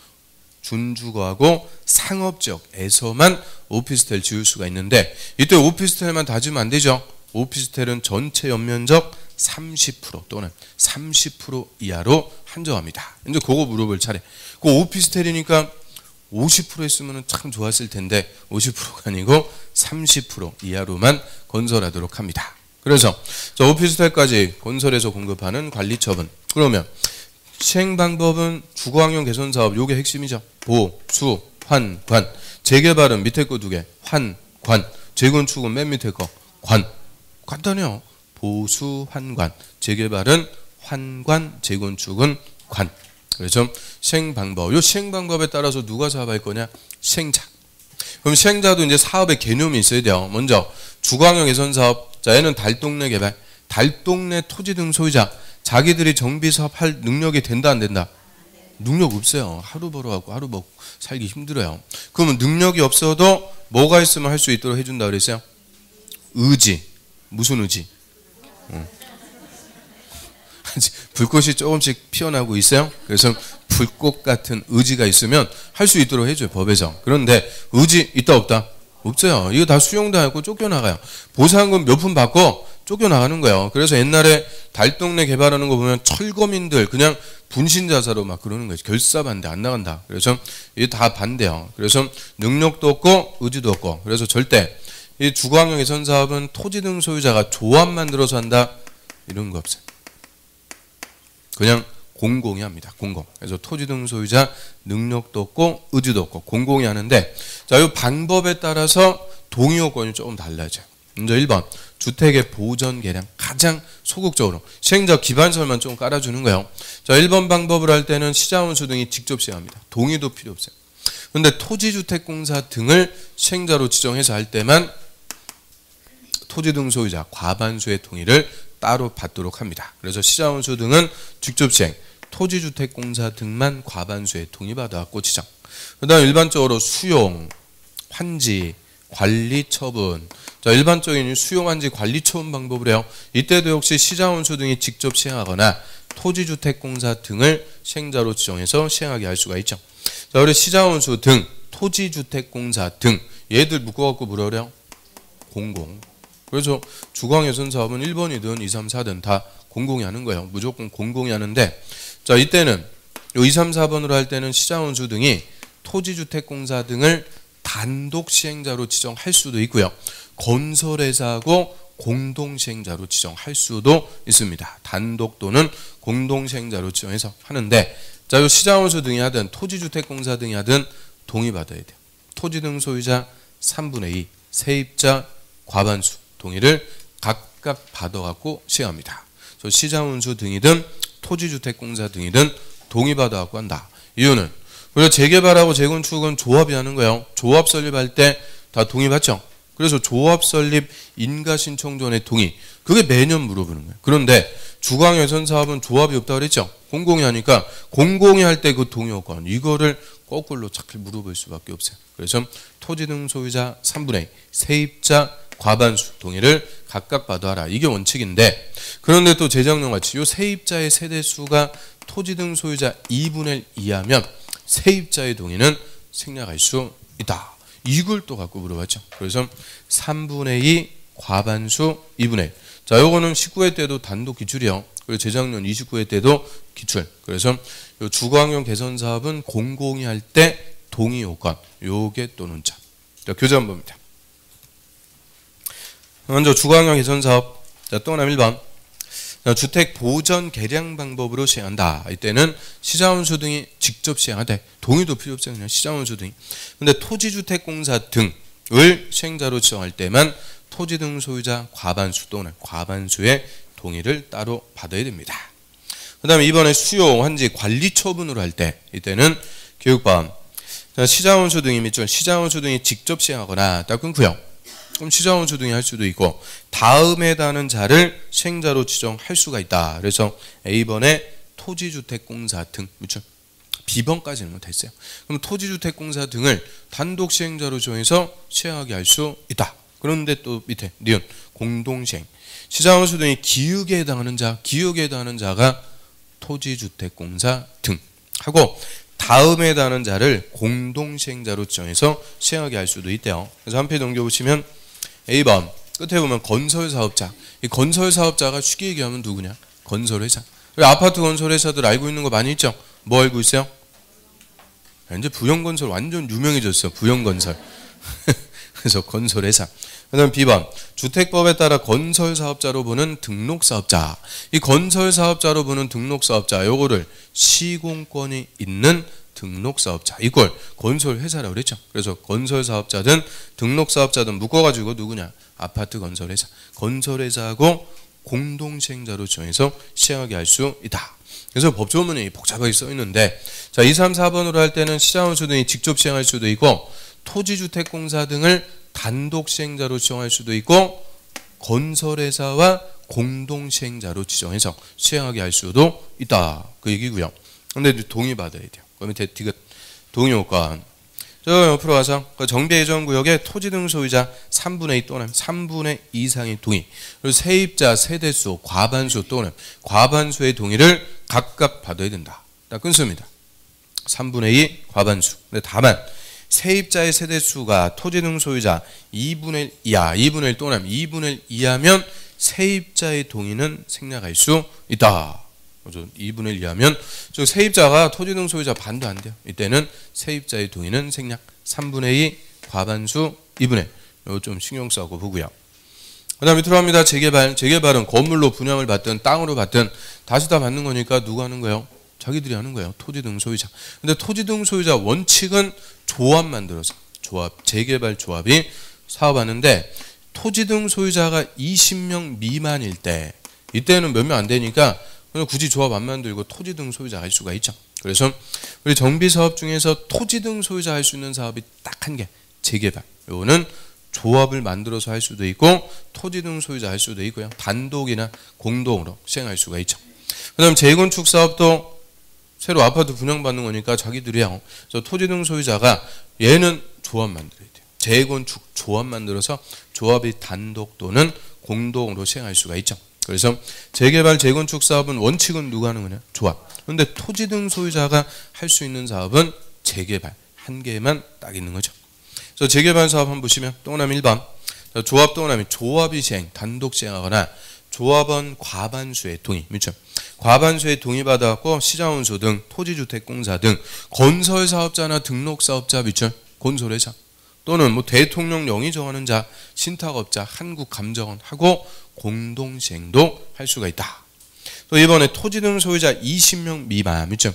준주거하고 상업지역에서만 오피스텔 지을 수가 있는데 이때 오피스텔만 다 지으면 안 되죠. 오피스텔은 전체 연면적 30% 또는 30% 이하로 한정합니다. 이제 그거 물어볼 차례. 그 오피스텔이니까 50% 했으면 참 좋았을 텐데 50%가 아니고 30% 이하로만 건설하도록 합니다. 그래서 저 오피스텔까지 건설해서 공급하는 관리처분. 그러면 시행 방법은 주거환경 개선 사업 요게 핵심이죠. 보수, 환, 관. 재개발은 밑에 거 두 개. 환, 관. 재건축은 맨 밑에 거. 관. 간단해요. 보수, 환관. 재개발은 환관, 재건축은 관. 그래서 시행 방법. 요 시행 방법에 따라서 누가 사업할 거냐? 시행자. 그럼 시행자도 이제 사업의 개념이 있어야 돼요. 먼저 주거환경 개선 사업. 자, 얘는 달동네 개발. 달동네 토지 등 소유자. 자기들이 정비 사업 할 능력이 된다 안 된다? 능력 없어요. 하루 벌어갖고 하루 먹고 살기 힘들어요. 그러면 능력이 없어도 뭐가 있으면 할 수 있도록 해준다 그랬어요? 의지. 무슨 의지? 불꽃이 조금씩 피어나고 있어요. 그래서 불꽃 같은 의지가 있으면 할 수 있도록 해줘요. 법에서. 그런데 의지 있다 없다? 없어요. 이거 다 수용도 하고 쫓겨나가요. 보상금 몇 푼 받고 쫓겨나가는 거예요. 그래서 옛날에 달동네 개발하는 거 보면 철거민들 그냥 분신자사로 막 그러는 거예요. 결사반대 안 나간다. 그래서 이게 다 반대요. 그래서 능력도 없고 의지도 없고. 그래서 절대 이 주거환경 개선 사업은 토지 등 소유자가 조합 만들어서 한다 이런 거 없어요. 그냥 공공이 합니다. 공공. 그래서 토지 등 소유자 능력도 없고 의지도 없고 공공이 하는데 자, 이 방법에 따라서 동의 요건이 조금 달라져요. 먼저 1번 주택의 보전 개량 가장 소극적으로 시행자 기반설만 좀 깔아주는 거예요. 자, 1번 방법을 할 때는 시장원수 등이 직접 시행합니다. 동의도 필요 없어요. 그런데 토지주택공사 등을 시행자로 지정해서 할 때만 토지 등 소유자 과반수의 동의를 따로 받도록 합니다. 그래서 시장원수 등은 직접 시행, 토지주택공사 등만 과반수의 동의받아갖고 지정. 그 다음 일반적으로 수용, 환지, 관리 처분. 자, 일반적인 수용, 환지, 관리 처분 방법을 해요. 이때도 역시 시장원수 등이 직접 시행하거나 토지주택공사 등을 시행자로 지정해서 시행하게 할 수가 있죠. 자, 우리 시장원수 등, 토지주택공사 등 얘들 묶어갖고 뭐라 그래요? 공공. 그래서 주거개선 사업은 1번이든 2, 3, 4든 다 공공이 하는 거예요. 무조건 공공이 하는데 자, 이때는 요 2, 3, 4번으로 할 때는 시장원수 등이 토지주택공사 등을 단독 시행자로 지정할 수도 있고요. 건설회사하고 공동시행자로 지정할 수도 있습니다. 단독 또는 공동시행자로 지정해서 하는데 자, 요 시장원수 등이 하든 토지주택공사 등이 하든 동의받아야 돼요. 토지 등 소유자 3분의 2, 세입자 과반수 동의를 각각 받아갖고 시행합니다. 시장원수 등이든 토지주택공사 등이든 동의받아갖고 한다. 이유는 그리고 재개발하고 재건축은 조합이 하는 거예요. 조합 설립할 때 다 동의받죠. 그래서 조합 설립 인가신청 전에 동의. 그게 매년 물어보는 거예요. 그런데 주거개선 사업은 조합이 없다고 그랬죠. 공공이 하니까 공공이 할 때 그 동의 요건 이거를 거꾸로 자꾸 물어볼 수밖에 없어요. 그래서 토지 등 소유자 3분의 2, 세입자 과반수 동의를 각각 받아라. 이게 원칙인데 그런데 또 재작년 같이 이 세입자의 세대수가 토지 등 소유자 2분의 1 이하면 세입자의 동의는 생략할 수 있다. 이걸 또 갖고 물어봤죠. 그래서 3분의 2 과반수 2분의 1. 자, 요거는 19회 때도 단독 기출이요. 그리고 재작년 29회 때도 기출. 그래서 요 주거환경 개선 사업은 공공이 할 때 동의 요건. 요게 또 논점. 자, 교재 한번 봅니다. 먼저 주거환경 개선 사업. 자, 동그라미 1번. 주택 보전 개량 방법으로 시행한다. 이때는 시장원수 등이 직접 시행하되 동의도 필요 없어요. 그냥 시장원수 등이. 근데 토지주택공사 등을 시행자로 지정할 때만 토지 등 소유자 과반수 또는 과반수의 동의를 따로 받아야 됩니다. 그 다음에 이번에 수용, 환지, 관리 처분으로 할 때 이때는 교육법 시장원수 등이 직접 시행하거나 딱 끊고요. 그럼 시자원수 등이 할 수도 있고 다음에 다는 자를 시행자로 지정할 수가 있다. 그래서 A번에 토지주택공사 등 그렇죠? B번까지는 됐어요. 그럼 토지주택공사 등을 단독 시행자로 정해서 시행하게 할 수 있다. 그런데 또 밑에 니은 공동시행 시자원수 등이 기역에 해당하는 자가 토지주택공사 등 하고 다음에 다는 자를 공동시행자로 지정해서 시행하게 할 수도 있대요. 그래서 한 페이지 넘겨보시면 A번 끝에 보면 건설사업자 이 건설사업자가 쉽게 얘기하면 누구냐? 건설회사. 아파트 건설회사들 알고 있는 거 많이 있죠? 뭐 알고 있어요? 이제 부영건설 완전 유명해졌어. 부영건설. 그래서 건설회사. 그 다음 B번 주택법에 따라 건설사업자로 보는 등록사업자 이 건설사업자로 보는 등록사업자 요거를 시공권이 있는 등록사업자 이걸 건설회사라고 그랬죠. 그래서 건설사업자든 등록사업자든 묶어가지고 누구냐 아파트 건설회사 건설회사하고 공동시행자로 정해서 시행하게 할 수 있다. 그래서 법조문이 복잡하게 써있는데 자 2, 3, 4번으로 할 때는 시자원수 등이 직접 시행할 수도 있고 토지주택공사 등을 단독 시행자로 지정할 수도 있고 건설회사와 공동시행자로 지정해서 시행하게 할 수도 있다. 그 얘기고요. 근데 동의 받아야 돼요. 그러면 디귿 동의 요건. 저 옆으로 와서 정비예정구역의 토지 등 소유자 3분의 2 또는 3분의 2 이상의 동의 그리고 세입자 세대수 과반수 또는 과반수의 동의를 각각 받아야 된다. 딱 끊습니다. 3분의 2 과반수. 근데 다만 세입자의 세대수가 토지 등 소유자 2분의 1 이하, 2분의 1 또는 2분의 1 이하면 세입자의 동의는 생략할 수 있다. 2분의 1 이하면 즉 세입자가 토지 등 소유자 반도 안 돼요. 이때는 세입자의 동의는 생략. 3분의 2 과반수 2분의 1. 이거 좀 신경 써고 보고요. 그 다음에 밑으로 합니다. 재개발은 건물로 분양을 받든 땅으로 받든 다시 다 받는 거니까 누가 하는 거예요? 자기들이 하는 거예요. 토지 등 소유자. 근데 토지 등 소유자 원칙은 조합 만들어서 재개발 조합이 사업하는데 토지 등 소유자가 20명 미만일 때 이때는 몇 명 안 되니까 그냥 굳이 조합 안 만들고 토지 등 소유자 할 수가 있죠. 그래서 우리 정비 사업 중에서 토지 등 소유자 할 수 있는 사업이 딱 한 개 재개발. 요거는 조합을 만들어서 할 수도 있고 토지 등 소유자 할 수도 있고요. 단독이나 공동으로 시행할 수가 있죠. 그다음 재건축 사업도 새로 아파트 분양받는 거니까 자기들이요. 저 토지 등 소유자가 얘는 조합 만들어야 돼요. 재건축 조합 만들어서 조합이 단독 또는 공동으로 시행할 수가 있죠. 그래서 재개발 재건축 사업은 원칙은 누가 하는 거냐? 조합. 그런데 토지 등 소유자가 할 수 있는 사업은 재개발 한 개만 딱 있는 거죠. 그래서 재개발 사업 한번 보시면 동그라미 1번 조합 동그라미 조합이 시행 단독 시행하거나 조합원 과반수의 동의 그렇죠? 과반수의 동의받아갖고 시자원수 등 토지주택공사 등 건설사업자나 등록사업자 그렇죠? 건설회사 또는 뭐 대통령령이 정하는 자 신탁업자 한국감정원하고 공동시행도 할 수가 있다. 또 이번에 토지 등 소유자 20명 미만 그렇죠?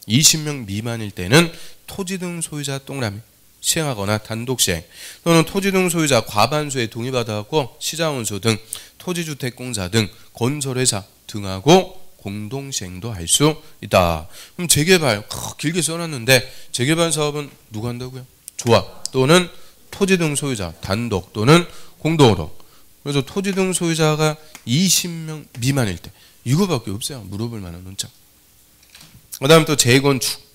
20명 미만일 때는 토지 등 소유자 동그라미 시행하거나 단독 시행 또는 토지 등 소유자 과반수의 동의받아갖고 시자원수 등 토지주택공사 등 건설회사 등하고 공동시행도 할 수 있다. 그럼 재개발 길게 써놨는데 재개발 사업은 누가 한다고요? 조합 또는 토지 등 소유자 단독 또는 공동으로. 그래서 토지 등 소유자가 20명 미만일 때 이거밖에 없어요. 물어볼 만한 논점. 그 다음 또 재건축.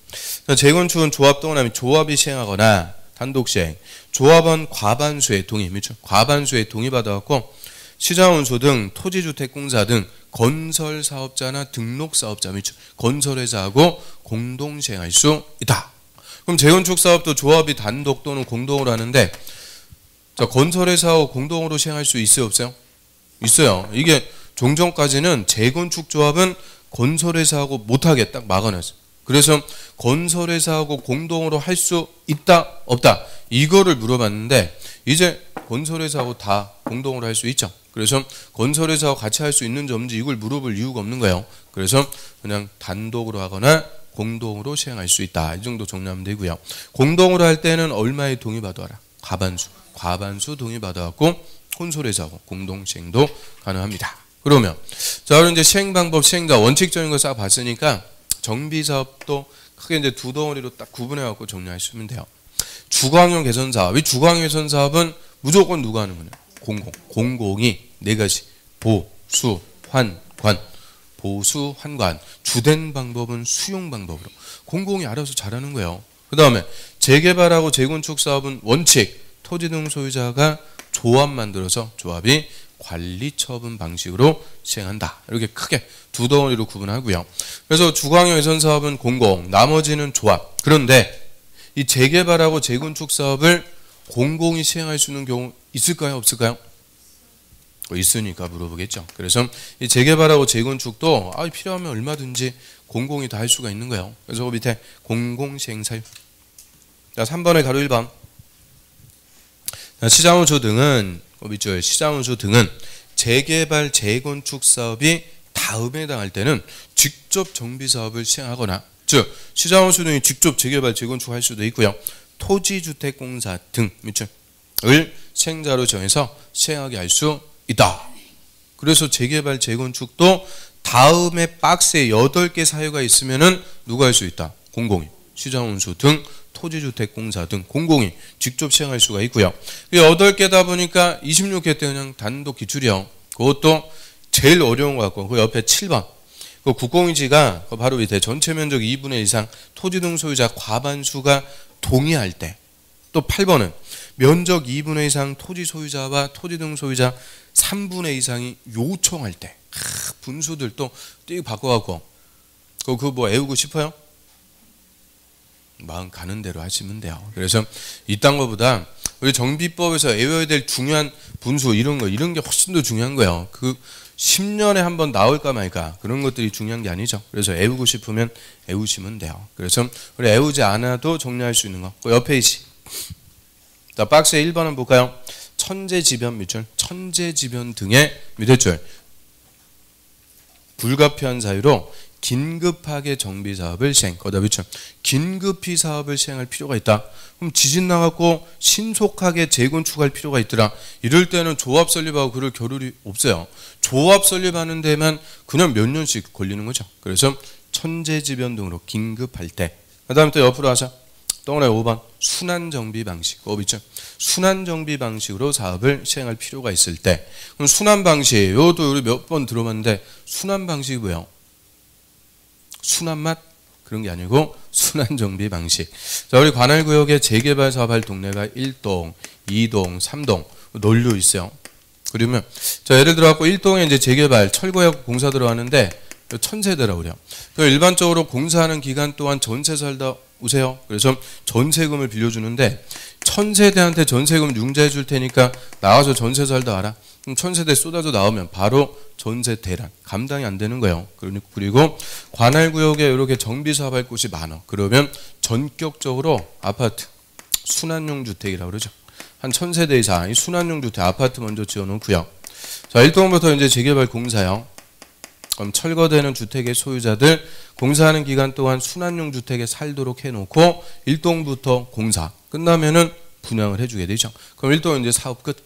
재건축은 조합 동그라미 조합이 시행하거나 단독 시행 조합원 과반수의 동의 그렇죠? 과반수의 동의받아갖고 시자원수 등 토지주택공사 등 건설사업자나 등록사업자 그렇죠? 건설회사하고 공동시행할 수 있다. 그럼 재건축 사업도 조합이 단독 또는 공동으로 하는데 자, 건설회사하고 공동으로 시행할 수 있어요 없어요? 있어요. 이게 종전까지는 재건축 조합은 건설회사하고 못하게 딱 막아놨어요. 그래서 건설회사하고 공동으로 할 수 있다 없다 이거를 물어봤는데 이제 건설회사하고 다 공동으로 할 수 있죠. 그래서 건설회사와 같이 할 수 있는 점인지 이걸 물어볼 이유가 없는 거예요. 그래서 그냥 단독으로 하거나 공동으로 시행할 수 있다. 이 정도 정리하면 되고요. 공동으로 할 때는 얼마의 동의 받아라? 과반수 동의 받아갖고 건설회사하고 공동시행도 가능합니다. 그러면 자 그럼 이제 시행 방법 시행자 원칙적인 거 싹 봤으니까 정비 사업도 크게 이제 두 덩어리로 딱 구분해 갖고 정리하시면 돼요. 주거환경 개선 사업. 이 주거환경 개선 사업은 무조건 누가 하는 거냐? 공공. 공공이 네 가지. 보수, 환, 관. 보수, 환관. 주된 방법은 수용 방법으로. 공공이 알아서 잘하는 거예요. 그 다음에 재개발하고 재건축 사업은 원칙. 토지 등 소유자가 조합 만들어서 조합이 관리 처분 방식으로 시행한다. 이렇게 크게 두 덩어리로 구분하고요. 그래서 주거환경 개선 사업은 공공, 나머지는 조합. 그런데 이 재개발하고 재건축 사업을 공공이 시행할 수 있는 경우 있을까요? 없을까요? 있으니까 물어보겠죠. 그래서 이 재개발하고 재건축도 필요하면 얼마든지 공공이 다 할 수가 있는 거예요. 그래서 그 밑에 공공시행사유. 자, 3번의 가로 1번. 시장운수 등은 밑줄 시장운수 등은 재개발 재건축 사업이 다음에 해당할 때는 직접 정비 사업을 시행하거나, 즉 시장운수 등이 직접 재개발 재건축할 수도 있고요. 토지주택공사 등 밑줄을 시행자로 정해서 시행하게 할 수 있다. 그래서 재개발 재건축도 다음에 박스에 8개 사유가 있으면은 누가 할 수 있다? 공공이. 시장운수 등 토지주택공사 등 공공이 직접 시행할 수가 있고요. 8개다 보니까 26개 때 그냥 단독 기출이요. 그것도 제일 어려운 것 같고 그 옆에 7번. 그 국공유지가 바로 밑에 전체 면적 2분의 1 이상 토지 등 소유자 과반수가 동의할 때. 또 8번은 면적 2분의 1 이상 토지 소유자와 토지 등 소유자 3분의 2 이상이 요청할 때. 분수들 또 띡 바꿔갖고 그거 뭐 외우고 싶어요? 마음 가는 대로 하시면 돼요. 그래서 이딴 거보다 우리 정비법에서 외워야 될 중요한 분수 이런 게 훨씬 더 중요한 거예요. 그 10년에 한 번 나올까 말까 그런 것들이 중요한 게 아니죠. 그래서 외우고 싶으면 외우시면 돼요. 그래서 우리 외우지 않아도 정리할 수 있는 거. 그 옆에 있지. 자, 박스에 1번은 볼까요? 천재지변 밑줄. 천재지변 등의 밑에 줄. 불가피한 사유로 긴급하게 정비 사업을 시행. 거기다 밑줄. 긴급히 사업을 시행할 필요가 있다. 그럼 지진 나갖고 신속하게 재건축할 필요가 있더라. 이럴 때는 조합 설립하고 그럴 겨를이 없어요. 조합 설립하는 데만 그냥 몇 년씩 걸리는 거죠. 그래서 천재지변 등으로 긴급할 때. 그 다음에 또 옆으로 하자. 동그라미 5번. 순환정비 방식. 밑줄. 순환정비 방식으로 사업을 시행할 필요가 있을 때. 그럼 순환방식. 이것도 우리 몇 번 들어봤는데 순환방식이 뭐예요? 순환맛? 그런 게 아니고 순환정비 방식. 자, 우리 관할구역에 재개발 사업할 동네가 1동, 2동, 3동 널려 있어요. 그러면 자, 예를 들어 갖고 1동에 이제 재개발 철거역 공사 들어가는데 1000세대라고 그래요. 일반적으로 공사하는 기간 동안 전세 살다 오세요. 그래서 전세금을 빌려주는데 1000세대한테 전세금 융자해 줄 테니까 나와서 전세 살다 와라. 그럼 1000세대 쏟아져 나오면 바로 전세 대란. 감당이 안 되는 거예요. 그리고 관할구역에 이렇게 정비사업할 곳이 많아. 그러면 전격적으로 아파트, 순환용 주택이라고 그러죠. 한 1000세대 이상 이 순환용 주택 아파트 먼저 지어놓고요. 자, 1동부터 이제 재개발 공사요. 그럼 철거되는 주택의 소유자들 공사하는 기간 동안 순환용 주택에 살도록 해놓고 1동부터 공사 끝나면은 분양을 해주게 되죠. 그럼 1동은 이제 사업 끝.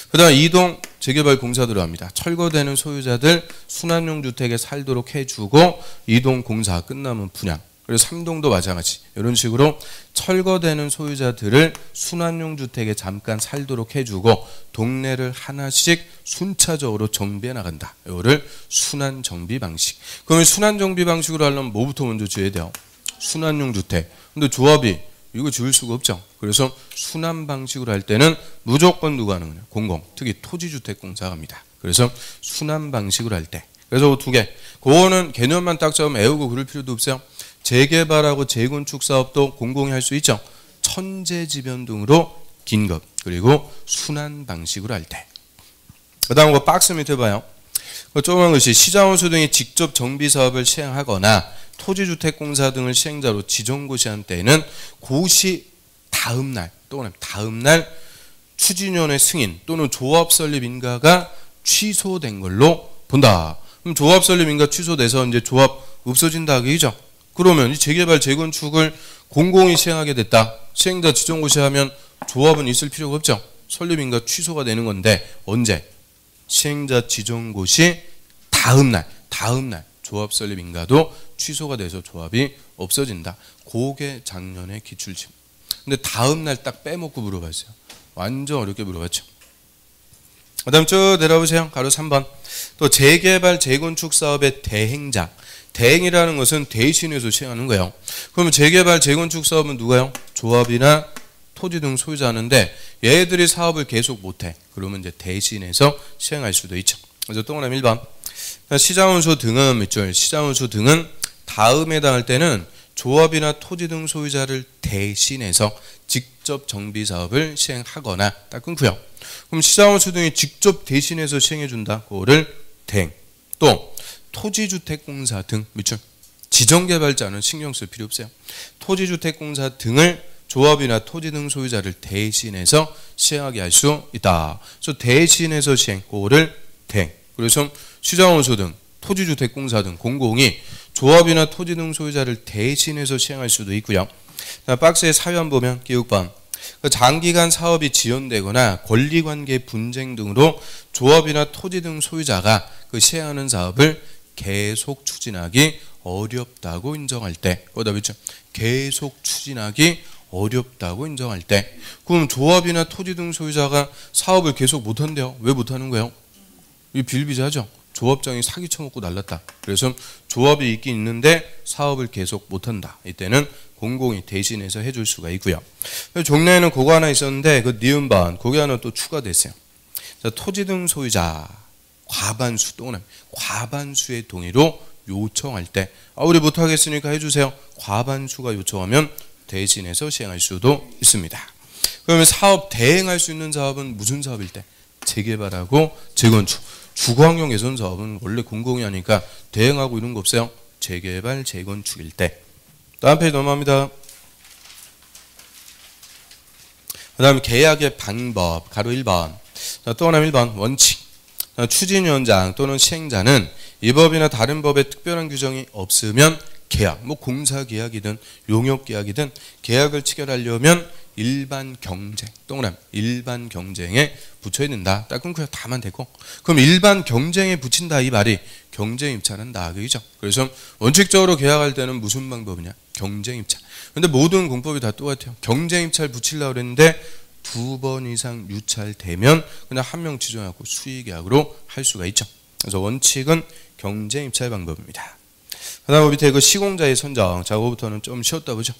그 다음 2동 재개발 공사 들어갑니다. 철거되는 소유자들 순환용 주택에 살도록 해주고 2동 공사 끝나면 분양. 그리고 3동도 마찬가지. 이런 식으로 철거되는 소유자들을 순환용 주택에 잠깐 살도록 해주고 동네를 하나씩 순차적으로 정비해 나간다. 이거를 순환정비 방식. 그러면 순환정비 방식으로 하려면 뭐부터 먼저 지어야 돼요? 순환용 주택. 근데 조합이 이거 지을 수가 없죠. 그래서 순환 방식으로 할 때는 무조건 누가 하는 거냐? 공공. 특히 토지주택공사가 합니다. 그래서 순환 방식으로 할 때. 그래서 두 개. 그거는 개념만 딱 잡으면 외우고 그럴 필요도 없어요. 재개발하고 재건축 사업도 공공이 할 수 있죠. 천재지변 등으로 긴급 그리고 순환 방식으로 할 때. 그 다음 거 박스 밑에 봐요. 그 조그만 것이 시장원수 등이 직접 정비 사업을 시행하거나 토지주택공사 등을 시행자로 지정고시한 때에는 고시 다음날 또는 다음날 추진위원회 승인 또는 조합 설립 인가가 취소된 걸로 본다. 그럼 조합 설립 인가 취소돼서 이제 조합 없어진다 그죠? 그러면 이 재개발 재건축을 공공이 시행하게 됐다. 시행자 지정고시하면 조합은 있을 필요가 없죠. 설립인가 취소가 되는 건데 언제? 시행자 지정고시 다음날 조합 설립인가도 취소가 돼서 조합이 없어진다. 그게 작년의 기출집. 근데 다음날 딱 빼먹고 물어봤어요. 완전 어렵게 물어봤죠. 그다음 쭉 내려보세요. 가로 3번. 또 재개발 재건축 사업의 대행자. 대행이라는 것은 대신해서 시행하는 거예요. 그러면 재개발 재건축 사업은 누가요? 조합이나 토지 등 소유자인데 얘들이 사업을 계속 못해. 그러면 이제 대신해서 시행할 수도 있죠. 그래서 동그라미 1번. 시장운수 등은 밑줄. 시장운수 등은 다음에 해당할 때는 조합이나 토지 등 소유자를 대신해서 직접 정비 사업을 시행하거나 딱 끊고요. 그럼 시장운수 등이 직접 대신해서 시행해준다. 그거를 대행. 또 토지주택공사 등 밑줄. 지정개발자는 신경 쓸 필요 없어요. 토지주택공사 등을 조합이나 토지 등 소유자를 대신해서 시행하게 할 수 있다. 그래서 대신해서 시행. 그거를 대행. 그래서 시장운수 등 토지주택공사 등 공공이 조합이나 토지 등 소유자를 대신해서 시행할 수도 있고요. 박스의 사유안 보면 기욱번. 장기간 사업이 지연되거나 권리관계 분쟁 등으로 조합이나 토지 등 소유자가 그 시행하는 사업을 계속 추진하기 어렵다고 인정할 때, 그다음에 계속 추진하기 어렵다고 인정할 때, 그럼 조합이나 토지 등 소유자가 사업을 계속 못한대요. 왜 못하는 거예요? 이 비일비재하죠. 조합장이 사기 쳐먹고 날랐다. 그래서 조합이 있긴 있는데 사업을 계속 못한다. 이때는 공공이 대신해서 해줄 수가 있고요. 종래에는 그거 하나 있었는데 그 니은반 그게 하나 또 추가됐어요. 자, 토지 등 소유자 과반수 또는 과반수의 동의로 요청할 때 우리 못하겠으니까 해주세요. 과반수가 요청하면 대신해서 시행할 수도 있습니다. 그러면 사업 대행할 수 있는 사업은 무슨 사업일 때? 재개발하고 재건축. 주거환경 개선 사업은 원래 공공이 하니까 대행하고 이런 거 없어요. 재개발 재건축일 때. 다음 페이지 넘어갑니다. 그 다음에 계약의 방법 가로 1번. 또 하나 1번 원칙. 추진위원장 또는 시행자는 이 법이나 다른 법에 특별한 규정이 없으면 계약, 뭐 공사계약이든 용역계약이든 계약을 체결하려면 일반 경쟁, 동그라미 일반 경쟁에 붙여야 된다. 딱 끊고요. 다만 되고. 그럼 일반 경쟁에 붙인다 이 말이 경쟁 입찰한다. 그죠? 그래서 원칙적으로 계약할 때는 무슨 방법이냐? 경쟁 입찰. 근데 모든 공법이 다 똑같아요. 경쟁 입찰 붙이려고 그랬는데 2번 이상 유찰되면 그냥 한 명 지정하고 수의계약으로 할 수가 있죠. 그래서 원칙은 경쟁 입찰 방법입니다. 그 다음 밑에 그 시공자의 선정. 자, 그거부터는 좀 쉬웠다 보죠.